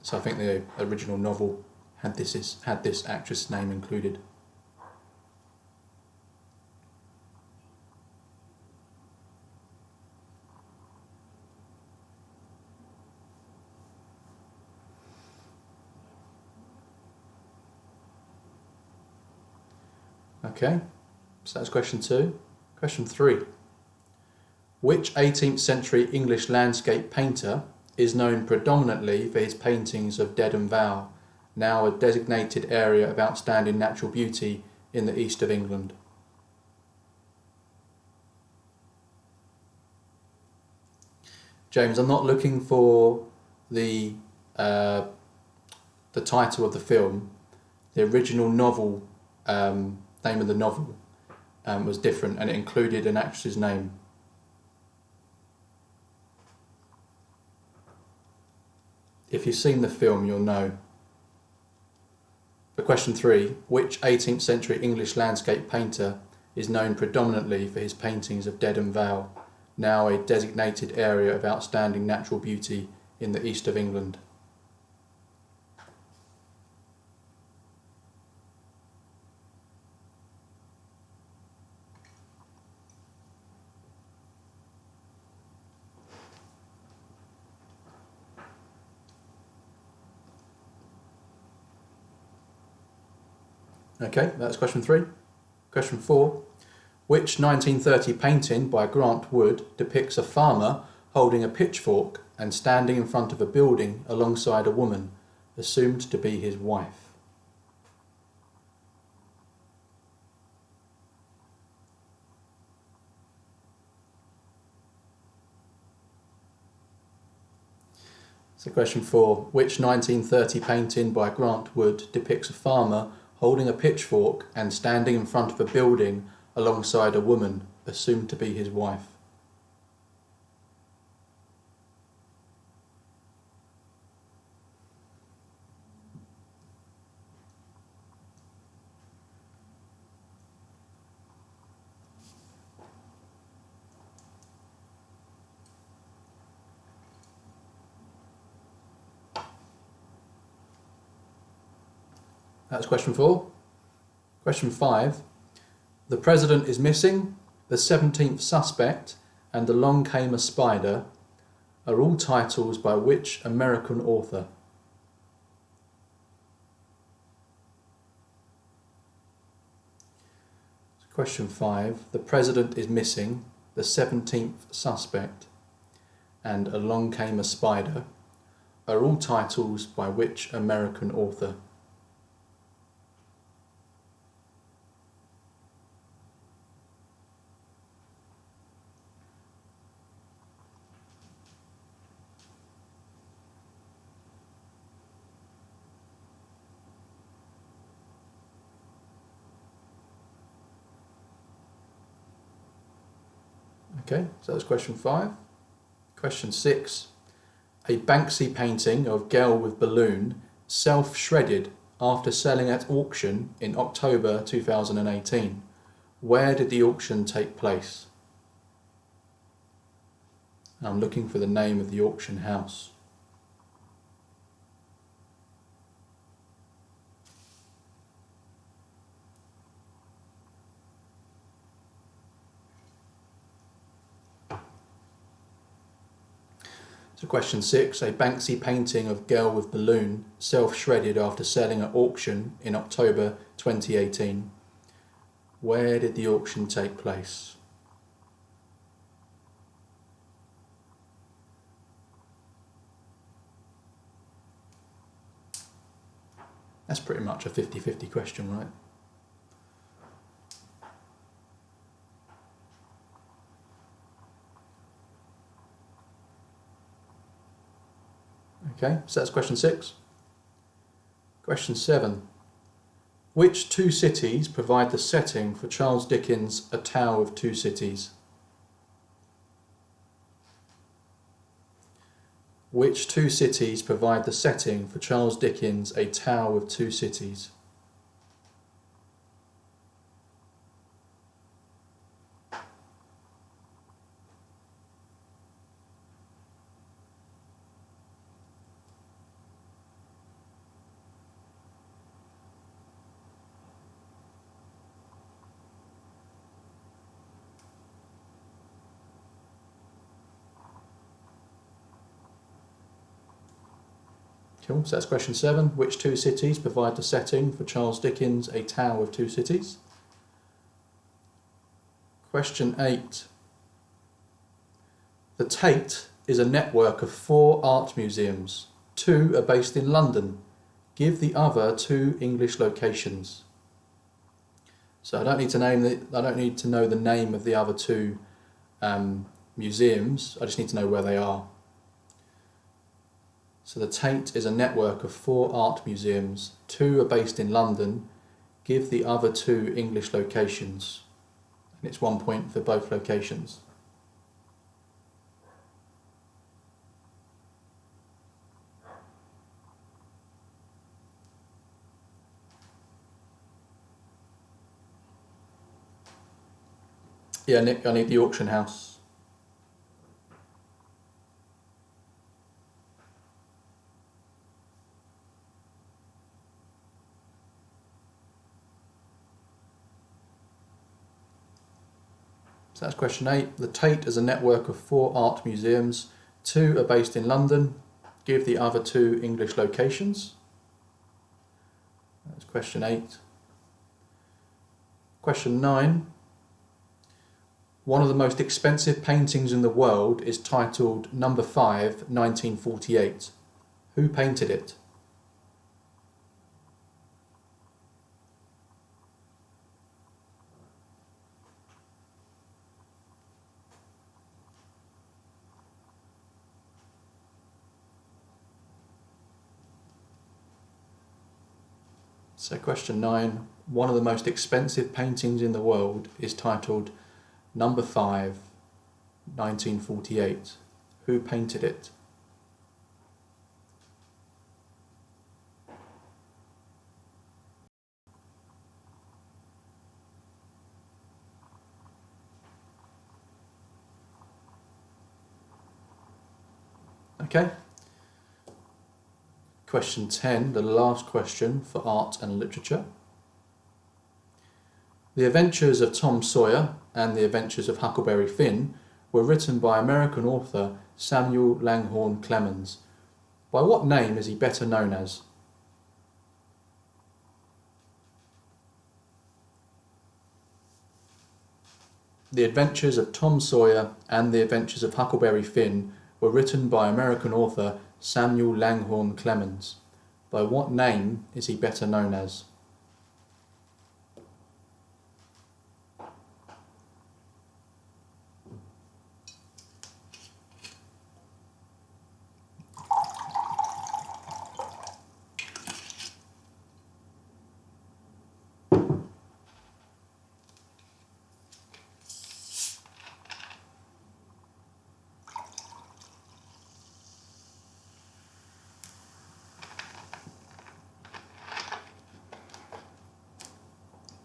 So I think the original novel had this actress' name included. Okay, so that's question 2. Question 3. Which 18th century English landscape painter is known predominantly for his paintings of Dedham Vale, now a designated area of outstanding natural beauty in the east of England? James, I'm not looking for the title of the film. The original novel, name of the novel was different, and it included an actress's name. If you've seen the film, you'll know. For question 3, which 18th century English landscape painter is known predominantly for his paintings of Dedham Vale, now a designated area of outstanding natural beauty in the east of England? Okay, that's question 3. Question 4. Which 1930 painting by Grant Wood depicts a farmer holding a pitchfork and standing in front of a building alongside a woman, assumed to be his wife? So question 4. Which 1930 painting by Grant Wood depicts a farmer holding a pitchfork and standing in front of a building alongside a woman assumed to be his wife? That's question 4. Question 5. The President is Missing, The 17th Suspect, and Along Came a Spider are all titles by which American author? Question 5. The President is Missing, The 17th Suspect, and Along Came a Spider are all titles by which American author? Okay, so that's question 5. Question 6. A Banksy painting of girl with balloon self-shredded after selling at auction in October 2018. Where did the auction take place? I'm looking for the name of the auction house. So question 6, a Banksy painting of girl with balloon self-shredded after selling at auction in October 2018. Where did the auction take place? That's pretty much a 50-50 question, right? Okay, so that's question 6. Question 7. Which two cities provide the setting for Charles Dickens' A Tale of Two Cities? Which two cities provide the setting for Charles Dickens' A Tale of Two Cities? Cool, so that's question 7. Which two cities provide the setting for Charles Dickens' A Tale of Two Cities? Question 8. The Tate is a network of 4 art museums. 2 are based in London. Give the other 2 English locations. So I don't need to know the name of the other 2 museums. I just need to know where they are. So the Tate is a network of 4 art museums. 2 are based in London. Give the other 2 English locations. And it's 1 point for both locations. Yeah, Nick, I need the auction house. So that's question 8. The Tate is a network of 4 art museums. 2 are based in London. Give the other 2 English locations. That's question 8. Question 9. One of the most expensive paintings in the world is titled Number 5, 1948. Who painted it? So question 9. One of the most expensive paintings in the world is titled Number 5, 1948. Who painted it? Okay. Question 10, the last question for art and literature. The Adventures of Tom Sawyer and The Adventures of Huckleberry Finn were written by American author Samuel Langhorne Clemens. By what name is he better known as? The Adventures of Tom Sawyer and The Adventures of Huckleberry Finn were written by American author Samuel Langhorne Clemens. By what name is he better known as?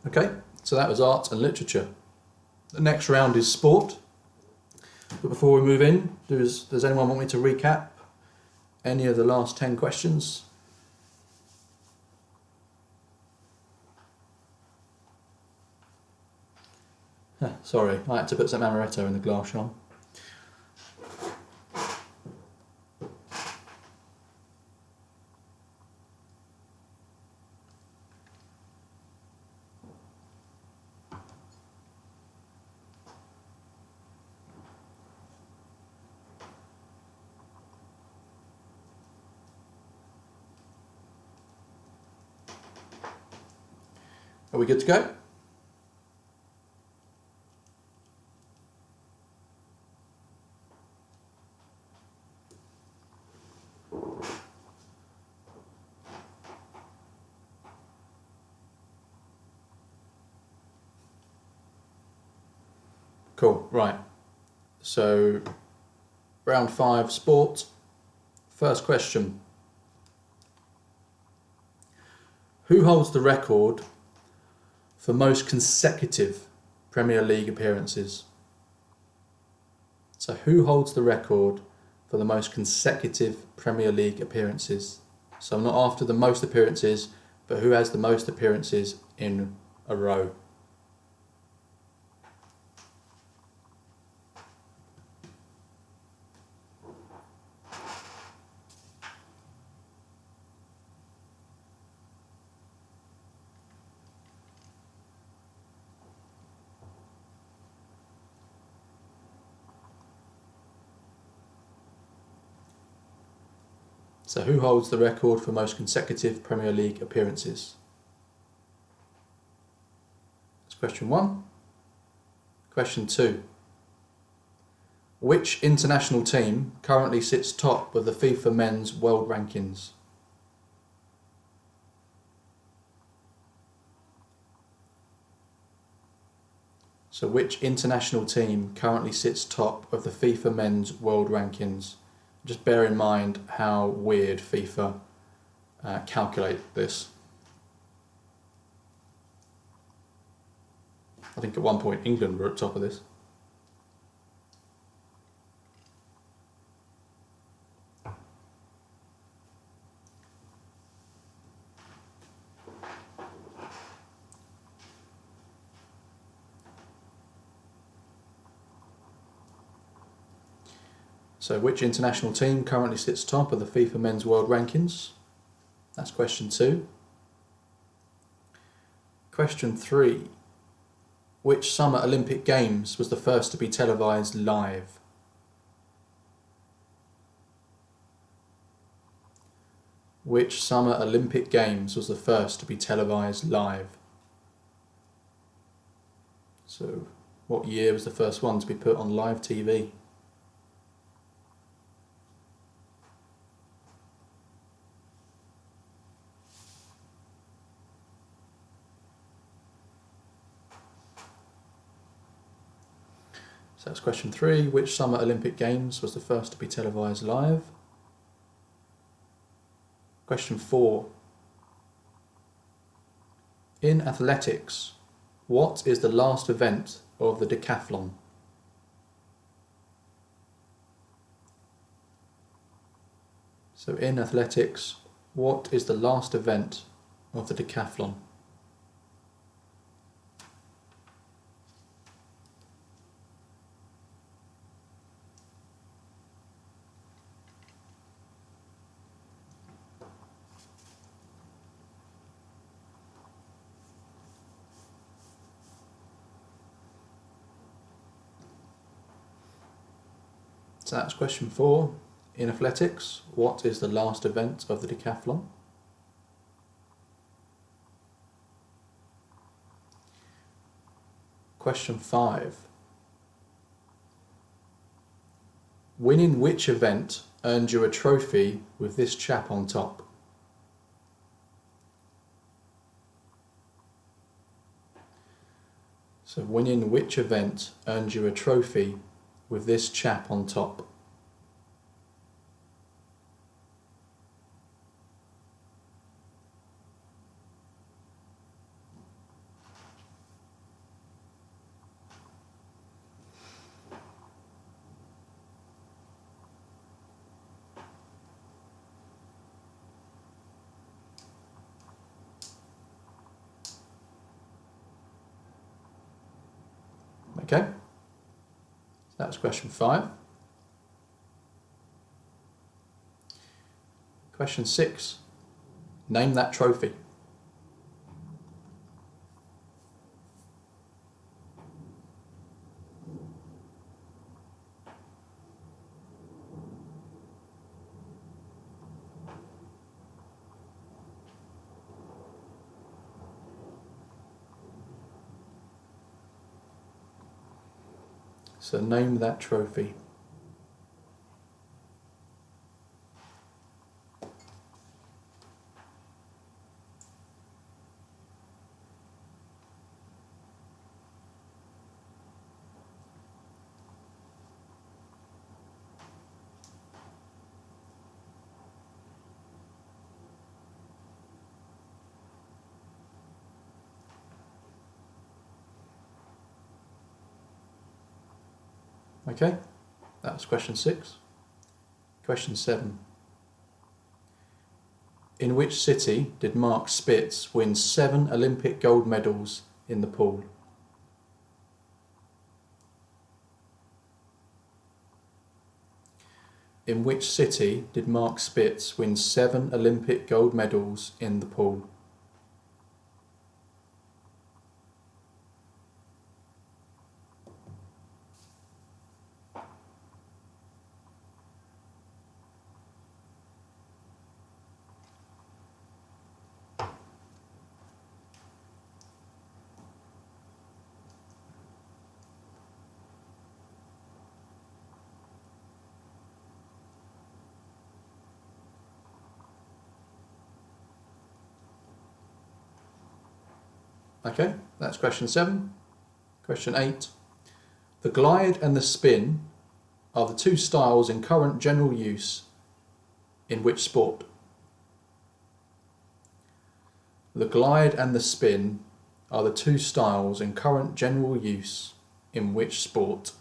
Okay, so that was art and literature. The next round is sport. But before we move in, does anyone want me to recap any of the last 10 questions? Sorry, I had to put some amaretto in the glass, Sean. Are we good to go? Cool, right. So, round 5, sport. First question. Who holds the record for most consecutive Premier League appearances? So who holds the record for the most consecutive Premier League appearances? So not after the most appearances, but who has the most appearances in a row? So who holds the record for most consecutive Premier League appearances? That's question 1. Question 2. Which international team currently sits top of the FIFA Men's World Rankings? So which international team currently sits top of the FIFA Men's World Rankings? Just bear in mind how weird FIFA calculate this. I think at one point England were at top of this. So which international team currently sits top of the FIFA Men's World Rankings? That's question 2. Question 3. Which Summer Olympic Games was the first to be televised live? Which Summer Olympic Games was the first to be televised live? So what year was the first one to be put on live TV? So that's question 3. Which Summer Olympic Games was the first to be televised live? Question 4. In athletics, what is the last event of the decathlon? So in athletics, what is the last event of the decathlon? So that's question 4. In athletics, what is the last event of the decathlon? Question 5. Winning which event earned you a trophy with this chap on top? So winning which event earned you a trophy with this chap on top? Okay, so that's question 5. Question 6. Name that trophy. So name that trophy. Okay, that was question 6. Question 7. In which city did Mark Spitz win 7 Olympic gold medals in the pool? In which city did Mark Spitz win 7 Olympic gold medals in the pool? Okay, that's question 7. Question 8. The glide and the spin are the 2 styles in current general use in which sport? The glide and the spin are the 2 styles in current general use in which sport?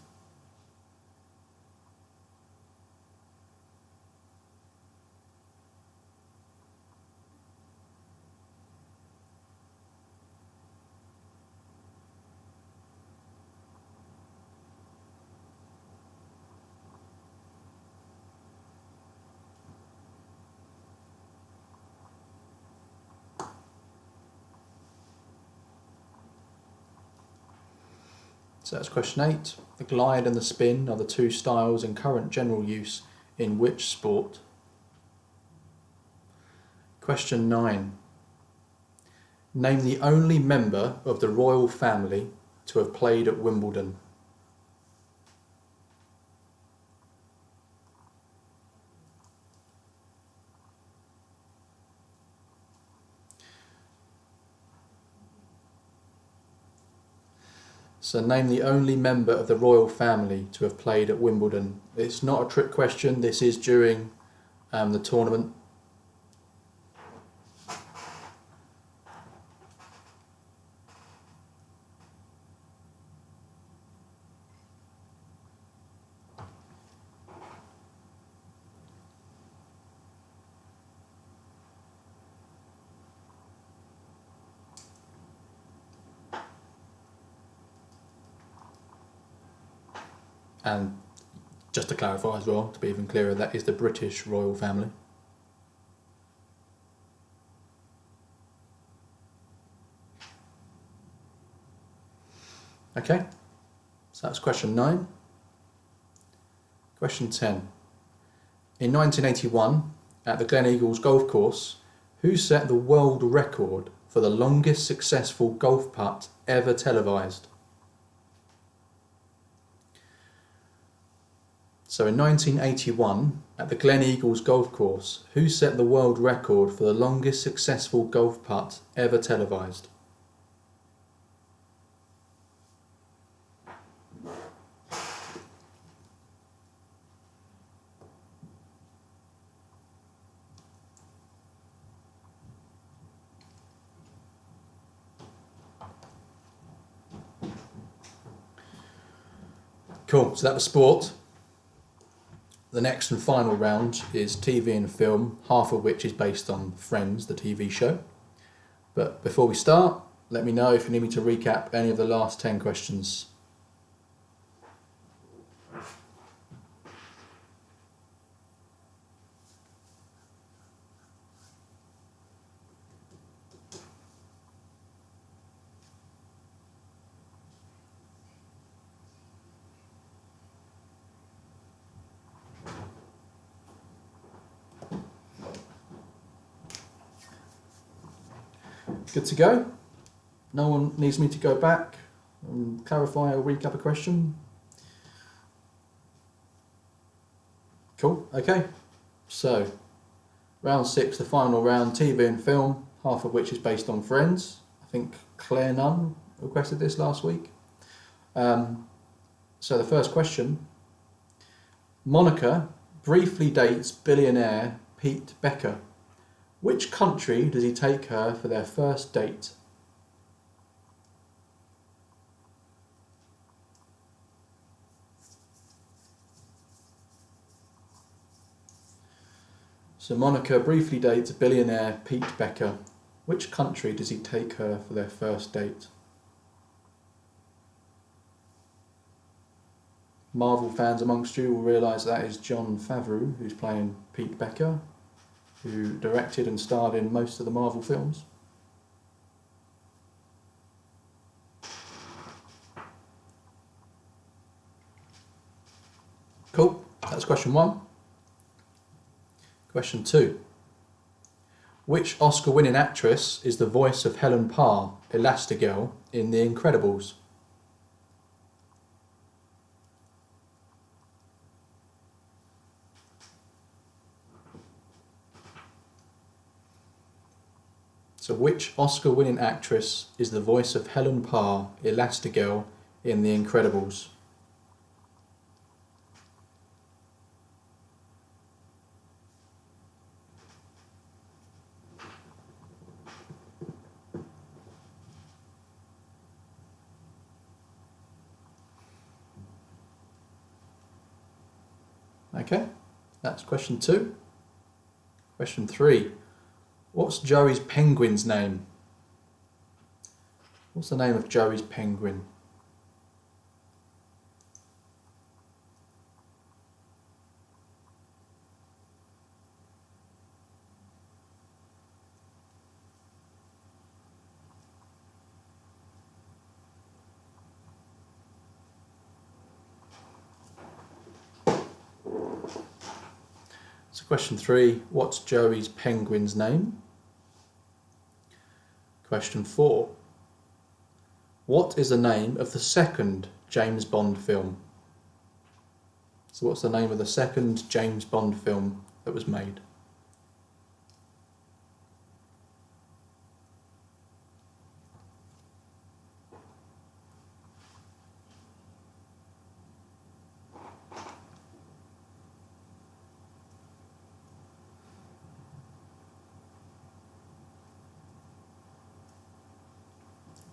So that's question 8. The glide and the spin are the 2 styles in current general use in which sport? Question 9. Name the only member of the royal family to have played at Wimbledon. So name the only member of the royal family to have played at Wimbledon. It's not a trick question. This is during the tournament. And just to clarify as well, to be even clearer, that is the British royal family. Okay, so that's question 9. Question 10. In 1981, at the Glen Eagles golf course, who set the world record for the longest successful golf putt ever televised? So in 1981, at the Glen Eagles golf course, who set the world record for the longest successful golf putt ever televised? Cool, so that was sport. The next and final round is TV and film, half of which is based on Friends, the TV show. But before we start, let me know if you need me to recap any of the last 10 questions. Good to go? No one needs me to go back and clarify or recap a question? Cool, okay. So, round 6, the final round, TV and film, half of which is based on Friends. I think Claire Nunn requested this last week. So the first question. Monica briefly dates billionaire Pete Becker. Which country does he take her for their first date? So Monica briefly dates billionaire Pete Becker. Which country does he take her for their first date? Marvel fans amongst you will realise that is Jon Favreau who's playing Pete Becker, who directed and starred in most of the Marvel films. Cool, that's question 1. Question 2. Which Oscar-winning actress is the voice of Helen Parr, Elastigirl, in The Incredibles? So which Oscar-winning actress is the voice of Helen Parr, Elastigirl, in The Incredibles? Okay, that's question 2. Question 3. What's Joey's penguin's name? What's the name of Joey's penguin? So question 3, what's Joey's penguin's name? Question 4, what is the name of the second James Bond film? So what's the name of the second James Bond film that was made?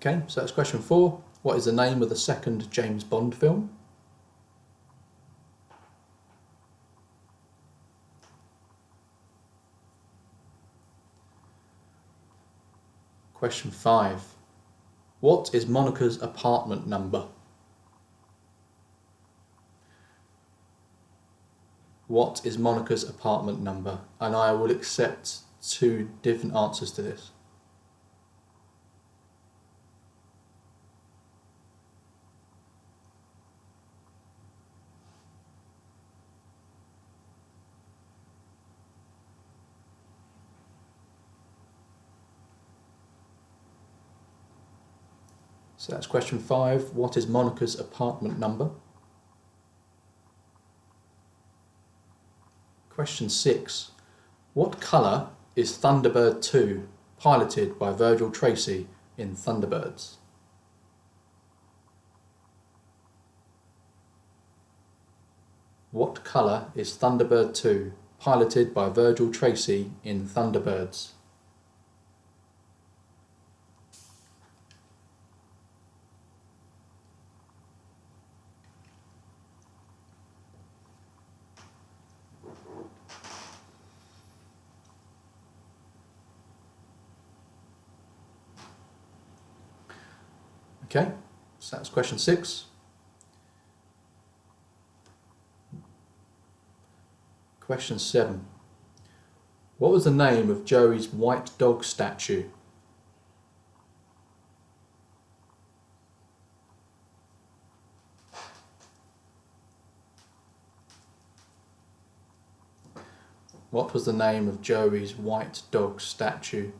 Okay, so that's question 4. What is the name of the second James Bond film? Question 5. What is Monica's apartment number? What is Monica's apartment number? And I will accept 2 different answers to this. So that's question 5. What is Monica's apartment number? Question 6. What colour is Thunderbird 2 piloted by Virgil Tracy in Thunderbirds? What colour is Thunderbird 2 piloted by Virgil Tracy in Thunderbirds? Okay, so that's question 6. Question 7. What was the name of Joey's white dog statue? What was the name of Joey's white dog statue?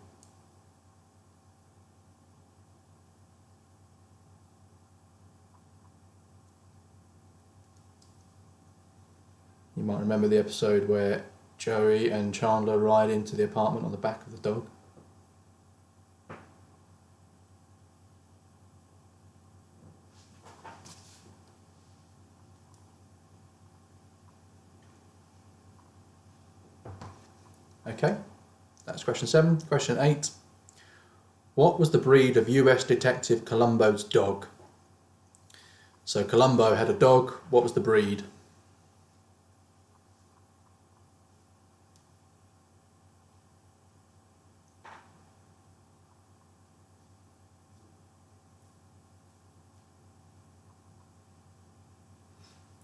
You might remember the episode where Joey and Chandler ride into the apartment on the back of the dog. Okay, that's question 7. Question 8. What was the breed of US detective Columbo's dog? So Columbo had a dog. What was the breed?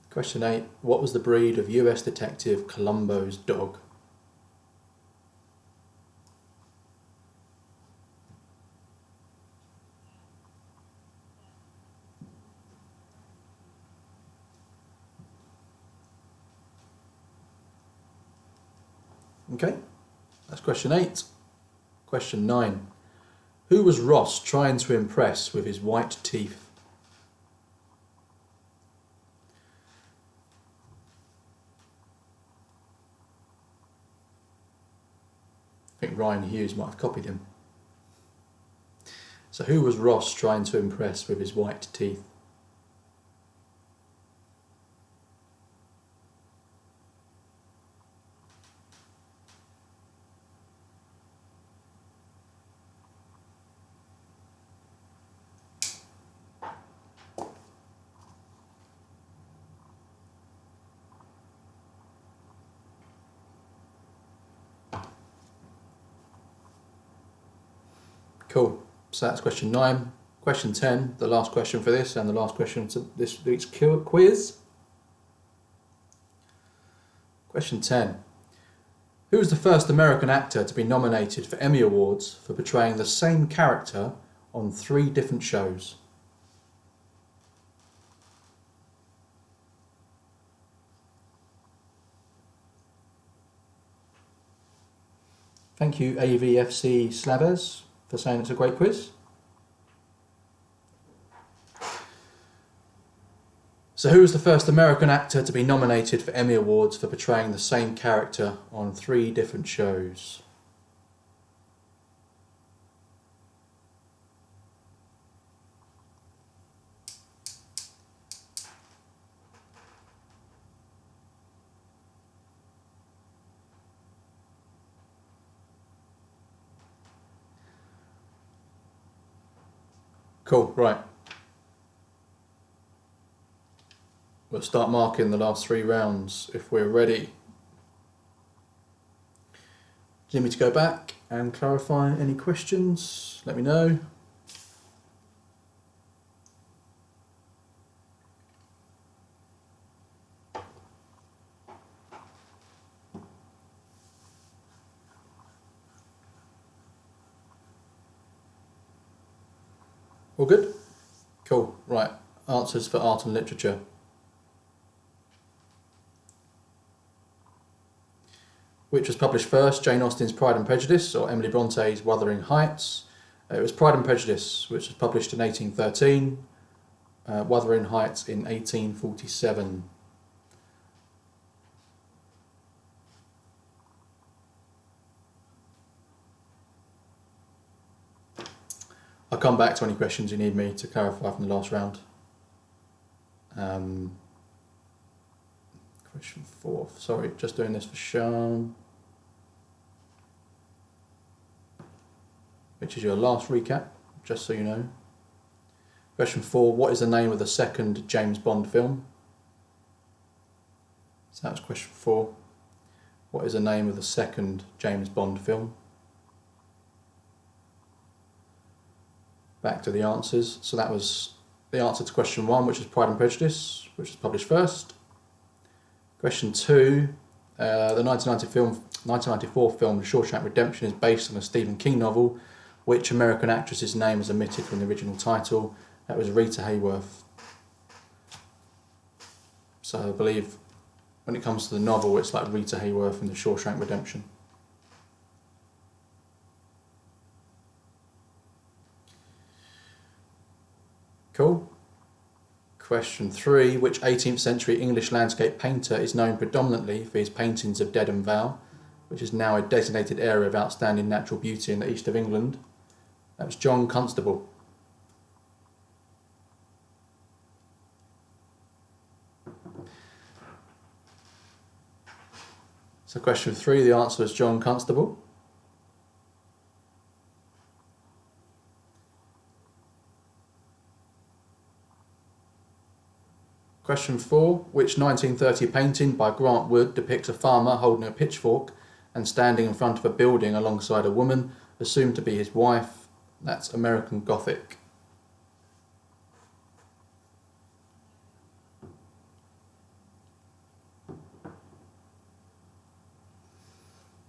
Question 8. What was the breed of US detective Columbo's dog? Okay, that's question 8. Question 9. Who was Ross trying to impress with his white teeth? I think Ryan Hughes might have copied him. So who was Ross trying to impress with his white teeth? Cool. So that's question 9. Question 10, the last question for this and the last question to this week's quiz. Question 10. Who was the first American actor to be nominated for Emmy Awards for portraying the same character on 3 different shows? Thank you AVFC Slavers for saying it's a great quiz. So who was the first American actor to be nominated for Emmy Awards for portraying the same character on 3 different shows? Cool, right. We'll start marking the last 3 rounds if we're ready. Do you need me to go back and clarify any questions? Let me know. All good? Cool, right. Answers for art and literature. Which was published first, Jane Austen's Pride and Prejudice or Emily Bronte's Wuthering Heights? It was Pride and Prejudice, which was published in 1813, Wuthering Heights in 1847. I'll come back to any questions you need me to clarify from the last round. Question 4, sorry, just doing this for Sean. Which is your last recap, just so you know. Question 4, what is the name of the second James Bond film? So that was question 4. What is the name of the second James Bond film? Back to the answers. So that was the answer to question 1, which is Pride and Prejudice, which was published first. Question 2, the 1994 film The Shawshank Redemption is based on a Stephen King novel. Which American actress's name was omitted from the original title? That was Rita Hayworth. So I believe when it comes to the novel, it's like Rita Hayworth in The Shawshank Redemption. Cool. Question 3, which 18th century English landscape painter is known predominantly for his paintings of Dedham Vale, which is now a designated area of outstanding natural beauty in the east of England? That was John Constable. So question 3, the answer is John Constable. Question 4, which 1930 painting by Grant Wood depicts a farmer holding a pitchfork and standing in front of a building alongside a woman assumed to be his wife? That's American Gothic.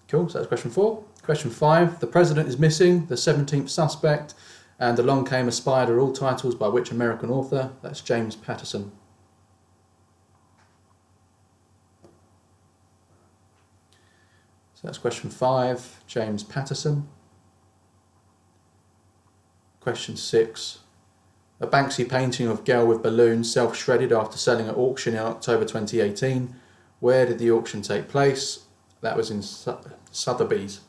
Cool, so that's question 4. Question 5, the president is missing, the 17th suspect, and Along Came a Spider are all titles by which American author? That's James Patterson. So that's question 5, James Patterson. Question 6, a Banksy painting of girl with balloons self-shredded after selling at auction in October 2018. Where did the auction take place? That was in Sotheby's.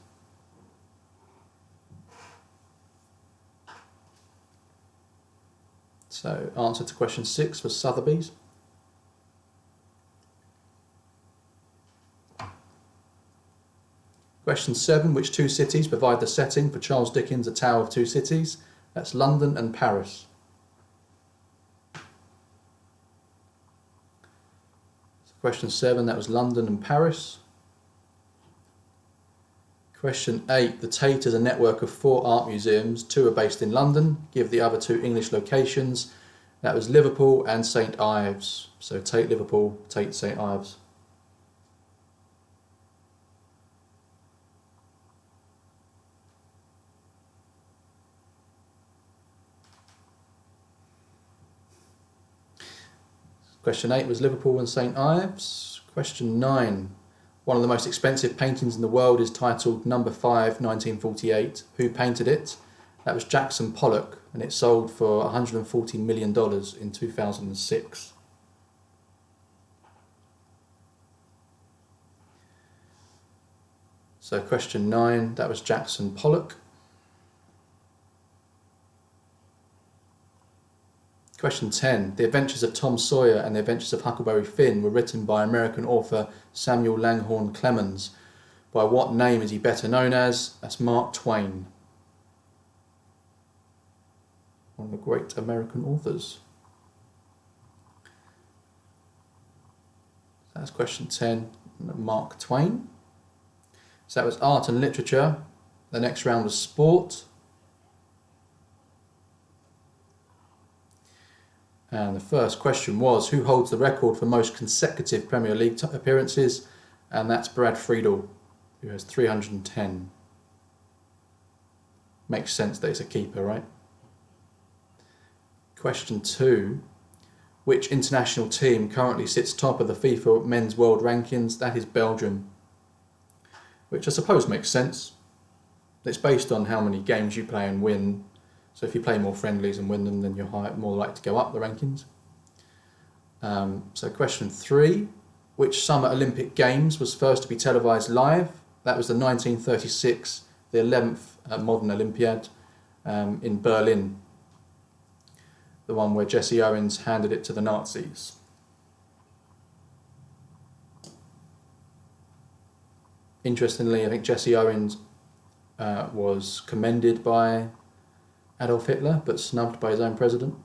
So answer to question 6 was Sotheby's. Question 7, which 2 cities provide the setting for Charles Dickens' A Tale of Two Cities? That's London and Paris. So question 7, that was London and Paris. Question 8, the Tate is a network of 4 art museums. 2 are based in London. Give the other 2 English locations. That was Liverpool and St Ives. So Tate Liverpool, Tate St Ives. Question 8 was Liverpool and St Ives. Question 9. One of the most expensive paintings in the world is titled Number 5, 1948. Who painted it? That was Jackson Pollock, and it sold for $140 million in 2006. So question 9, that was Jackson Pollock. Question 10. The Adventures of Tom Sawyer and The Adventures of Huckleberry Finn were written by American author Samuel Langhorne Clemens. By what name is he better known as? That's Mark Twain. one of the great American authors. That's question 10, Mark Twain. So that was art and literature. The next round was sport. And the first question was, who holds the record for most consecutive Premier League appearances? And that's Brad Friedel, who has 310. Makes sense that he's a keeper, right? Question 2. Which international team currently sits top of the FIFA Men's World Rankings? That is Belgium. Which I suppose makes sense. It's based on how many games you play and win. So if you play more friendlies and win them, then you're more likely to go up the rankings. So question 3. Which Summer Olympic Games was first to be televised live? That was the 1936, the 11th modern Olympiad in Berlin. The one where Jesse Owens handed it to the Nazis. Interestingly, I think Jesse Owens was commended by Adolf Hitler, but snubbed by his own president.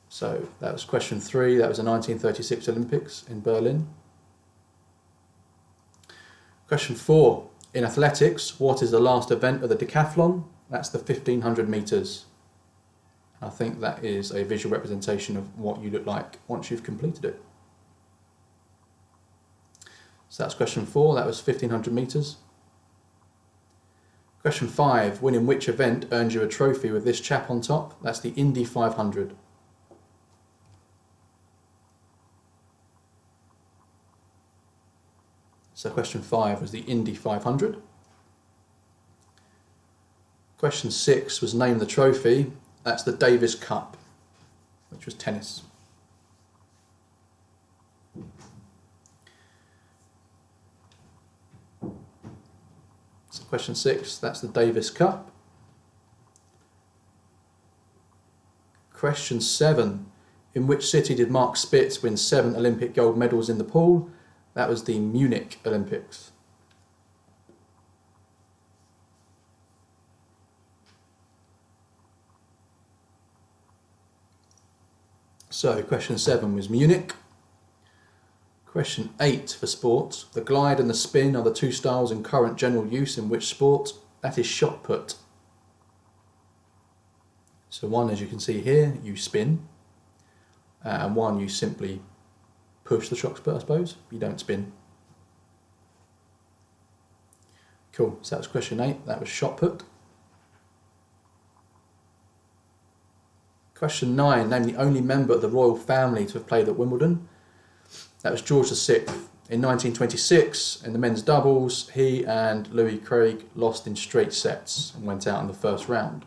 So that was question 3. That was the 1936 Olympics in Berlin. Question 4. In athletics, what is the last event of the decathlon? That's the 1500 metres. I think that is a visual representation of what you look like once you've completed it. So that's question 4. That was 1500 metres. Question 5. Winning which event earned you a trophy with this chap on top? That's the Indy 500. So question 5 was the Indy 500. Question 6 was name the trophy. That's the Davis Cup, which was tennis. So question 6, that's the Davis Cup. Question 7, in which city did Mark Spitz win 7 Olympic gold medals in the pool? That was the Munich Olympics. So question 7 was Munich. Question 8 for sport. The glide and the spin are the 2 styles in current general use in which sport? That is shot put. So one, as you can see here, you spin. And one, you simply push the shot put, I suppose. You don't spin. Cool, so that was question 8. That was shot put. Question 9, name the only member of the royal family to have played at Wimbledon. That was George VI. In 1926, in the men's doubles, he and Louis Craig lost in straight sets and went out in the first round.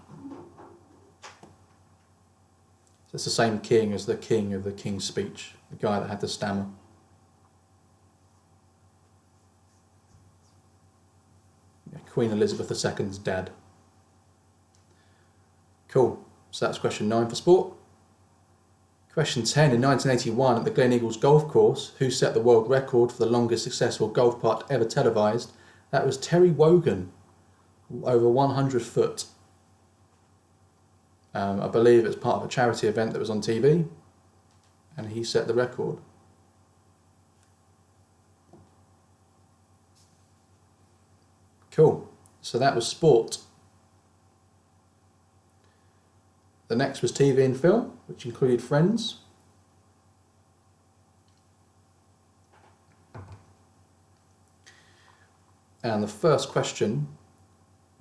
So it's the same king as the king of the King's Speech, the guy that had the stammer. Yeah, Queen Elizabeth II's dad. Cool. So that's question 9 for sport. Question 10, in 1981 at the Glen Eagles Golf Course, who set the world record for the longest successful golf putt ever televised? That was Terry Wogan, over 100 foot. I believe it's part of a charity event that was on TV, and he set the record. Cool, so that was sport. The next was TV and film, which included Friends. And the first question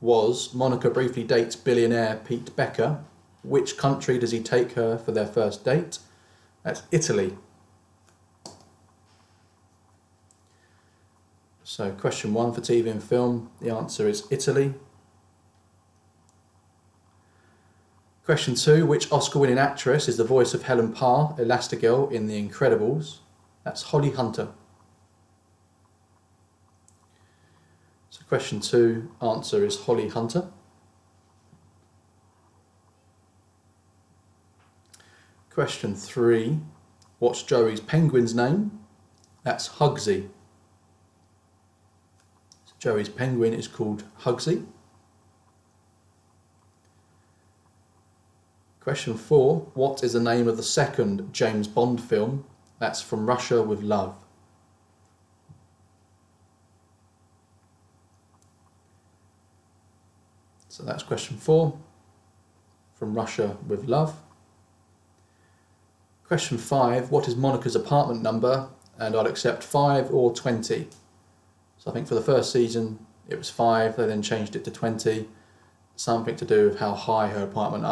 was, Monica briefly dates billionaire Pete Becker. Which country does he take her for their first date? That's Italy. So question 1 for TV and film, the answer is Italy. Question 2, which Oscar-winning actress is the voice of Helen Parr, Elastigirl in The Incredibles? That's Holly Hunter. So question 2, answer is Holly Hunter. Question 3, what's Joey's penguin's name? That's Hugsy. So Joey's penguin is called Hugsy. Question 4. What is the name of the second James Bond film that's From Russia with Love? So that's question 4. From Russia with Love. Question 5. What is Monica's apartment number? And I'd accept 5 or 20. So I think for the first season it was 5. They then changed it to 20. Something to do with how high her apartment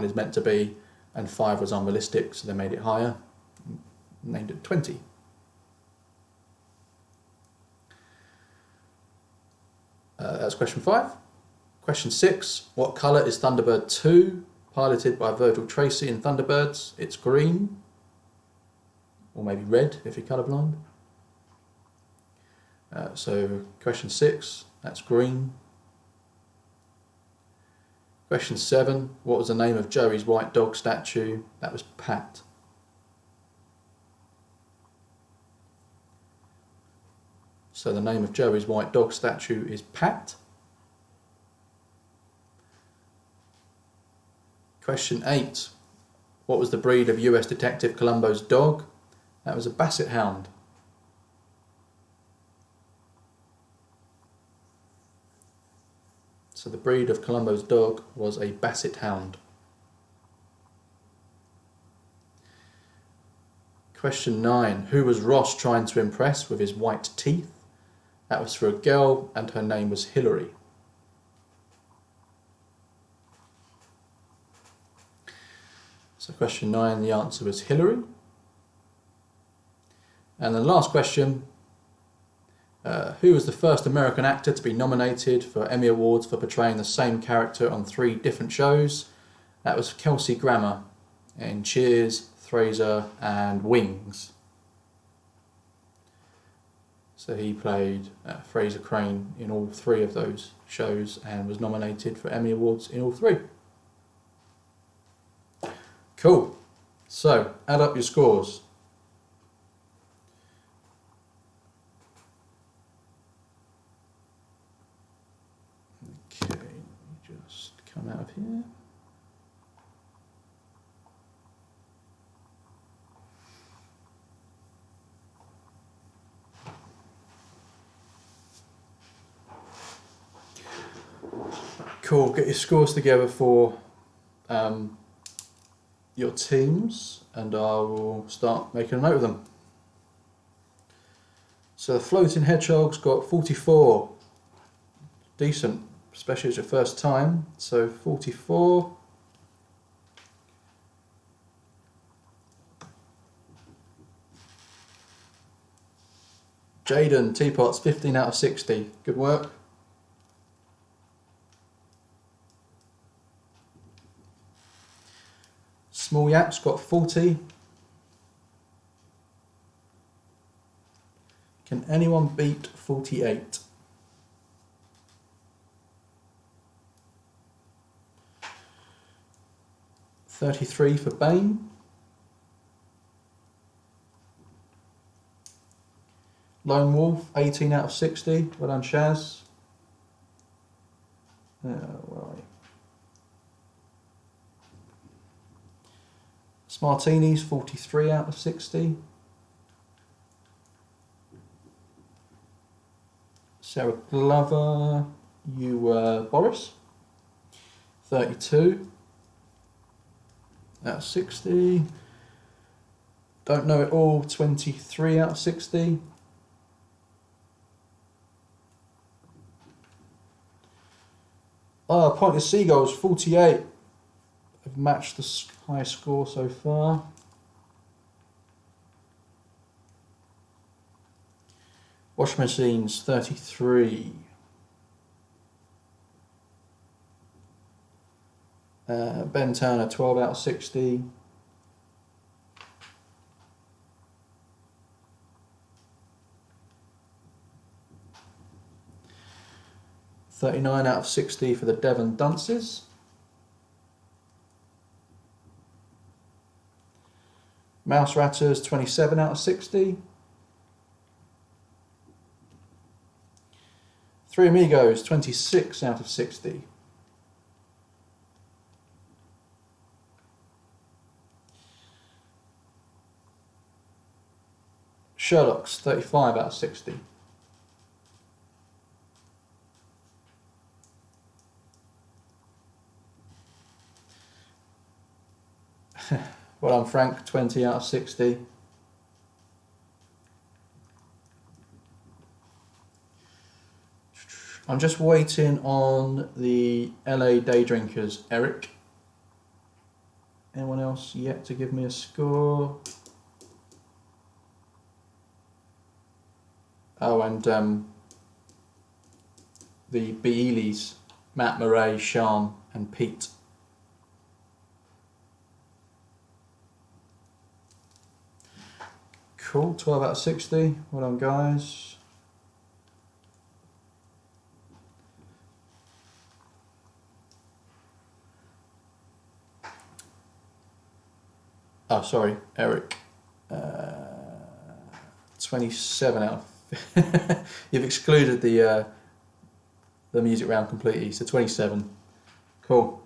is meant to be, and 5 was unrealistic, so they made it higher. Named it 20. That's question 5. Question 6. What colour is Thunderbird 2, piloted by Virgil Tracy in Thunderbirds? It's green, or maybe red if you're colourblind. So question 6, that's green. Question 7. What was the name of Joey's white dog statue? That was Pat. So the name of Joey's white dog statue is Pat. Question 8. What was the breed of US Detective Columbo's dog? That was a Basset Hound. So the breed of Columbo's dog was a Basset Hound. Question 9. Who was Ross trying to impress with his white teeth? That was for a girl, and her name was Hillary. So question 9, the answer was Hillary. And the last question. Who was the first American actor to be nominated for Emmy Awards for portraying the same character on 3 different shows? That was Kelsey Grammer in Cheers, Frasier and Wings. So he played Fraser Crane in all 3 of those shows and was nominated for Emmy Awards in all 3. Cool. So add up your scores. Okay, let me just come out of here. Cool, get your scores together for your teams and I will start making a note of them. So the Floating Hedgehog's got 44. Decent, especially as your first time. So 44. Jaden, Teapot's 15 out of 60. Good work. Small Yap's got 40. Can anyone beat 48? $33 for Bane. Lone Wolf, 18 out of 60. Well done, Shaz. Where are you? Smartinis, 43 out of 60. Sarah Glover, you were Boris. 32 out of 60. Don't know it all, 23 out of 60. Pointless Seagulls, 48. Have matched the highest score so far. Washing Machines, 33. Ben Turner, 12 out of 60. $39 out of 60 for the Devon Dunces. Mouse Ratters, 27 out of 60. Three Amigos, 26 out of 60. Sherlock's 35 out of 60. Well done, Frank, 20 out of 60. I'm just waiting on the LA Day Drinkers, Eric. Anyone else yet to give me a score? Oh, and the Beeleys, Matt, Murray, Sean and Pete. Cool, 12 out of 60. Well done, guys. Oh, sorry, Eric. 27 out of... You've excluded the music round completely, so 27. Cool.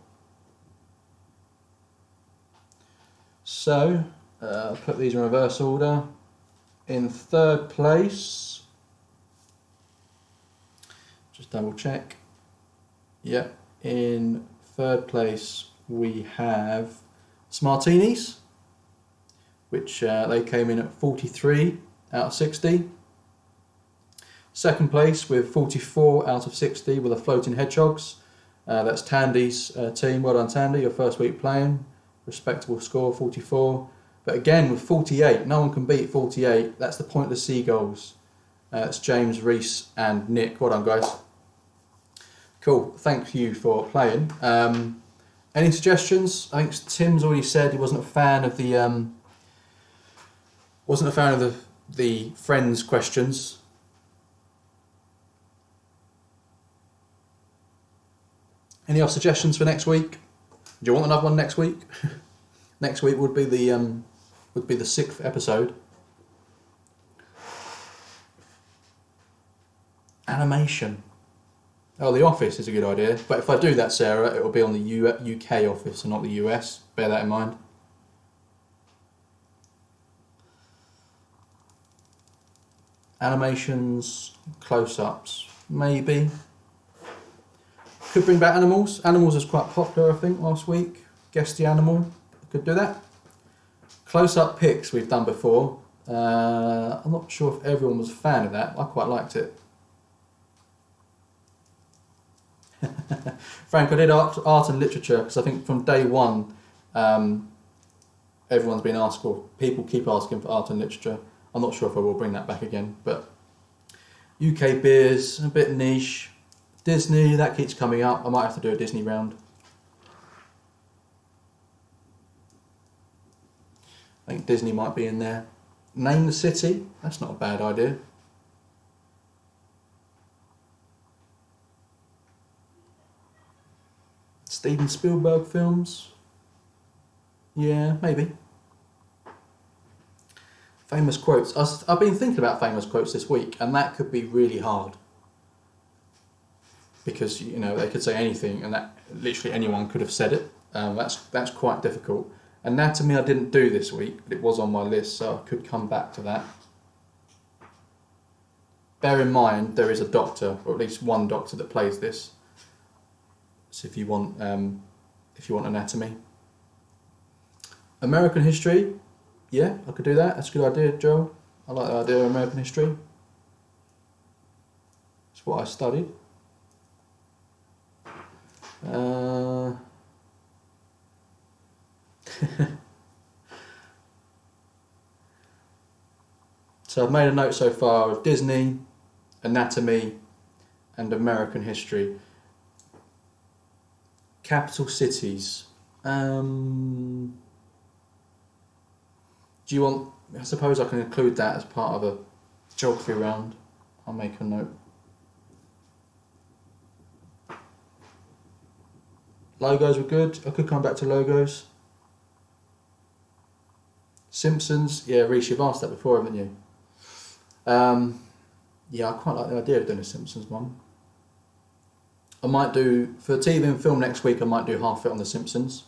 So, put these in reverse order. In third place, just double check. Yep, in third place we have Smartinis, which they came in at 43 out of 60. Second place with 44 out of 60 with the Floating Hedgehogs. That's Tandy's team. Well done, Tandy, your first week playing. Respectable score, 44. But again, with 48, no one can beat 48. That's the Pointless Seagulls. It's James, Reese and Nick. Well done, guys. Cool, thank you for playing. Any suggestions? I think Tim's already said he wasn't a fan of the the friends questions. Any other suggestions for next week? Do you want another one next week? Next week would be the 6th episode. Animation. Oh, The Office is a good idea. But if I do that, Sarah, it will be on the UK office and not the US. Bear that in mind. Animations, close-ups, maybe. Could bring back Animals. Animals was quite popular, I think, last week. Guess the animal. Could do that. Close-up pics we've done before. I'm not sure if everyone was a fan of that. I quite liked it. Frank, I did art and literature because I think from day one everyone's been asked, or people keep asking for art and literature. I'm not sure if I will bring that back again, but UK beers, a bit niche. Disney, that keeps coming up. I might have to do a Disney round. I think Disney might be in there. Name the city, that's not a bad idea. Steven Spielberg films? Yeah, maybe. Famous quotes. I've been thinking about famous quotes this week, and that could be really hard. Because, you know, they could say anything, and that literally anyone could have said it. That's quite difficult. Anatomy I didn't do this week, but it was on my list, so I could come back to that. Bear in mind, there is a doctor, or at least one doctor that plays this. So if you want anatomy. American history, yeah, I could do that. That's a good idea, Joel. I like the idea of American history. It's what I studied. So I've made a note so far of Disney, anatomy, and American history. Capital cities. Do you want... I suppose I can include that as part of a geography round. I'll make a note. Logos were good. I could come back to logos. Simpsons. Yeah, Reece, you've asked that before, haven't you? Yeah, I quite like the idea of doing a Simpsons one. I might do, for TV and film next week, I might do half it on The Simpsons.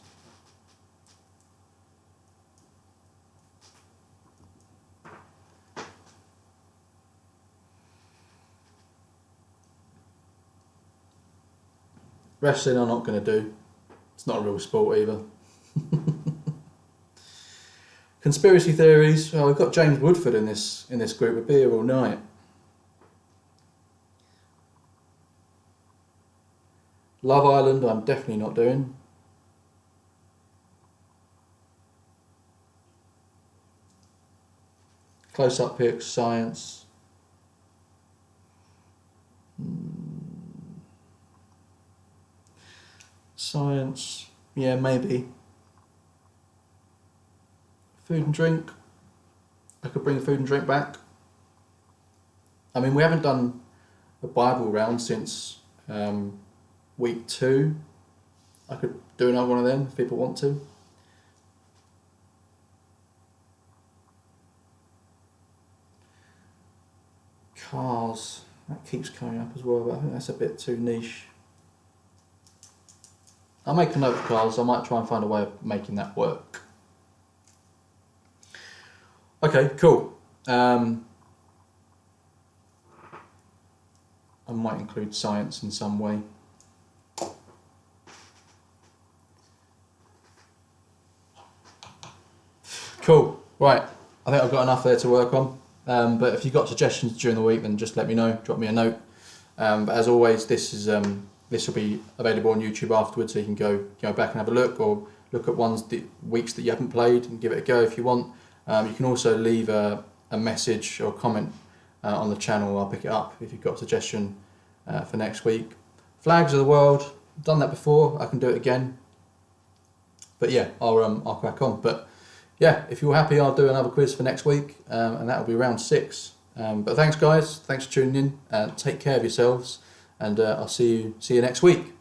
Wrestling I'm not going to do. It's not a real sport either. Conspiracy theories. Oh, we've got James Woodford in this group. We'll be here all night. Love Island I'm definitely not doing. Close-up pics, science. Science, yeah, maybe. Food and drink. I could bring food and drink back. I mean, we haven't done a Bible round since week 2. I could do another one of them if people want to. Cars, that keeps coming up as well, but I think that's a bit too niche. I'll make a note of cars. I might try and find a way of making that work. Okay, cool. I might include science in some way. Cool. Right. I think I've got enough there to work on. But if you've got suggestions during the week, then just let me know. Drop me a note. But as always, this will be available on YouTube afterwards, so you can go back and have a look, or look at weeks that you haven't played and give it a go if you want. You can also leave a message or comment on the channel. I'll pick it up if you've got a suggestion for next week. Flags of the world. I've done that before. I can do it again. But yeah, I'll crack on. But yeah, if you're happy, I'll do another quiz for next week, and that'll be round 6. But thanks, guys. Thanks for tuning in. Take care of yourselves, and I'll see you next week.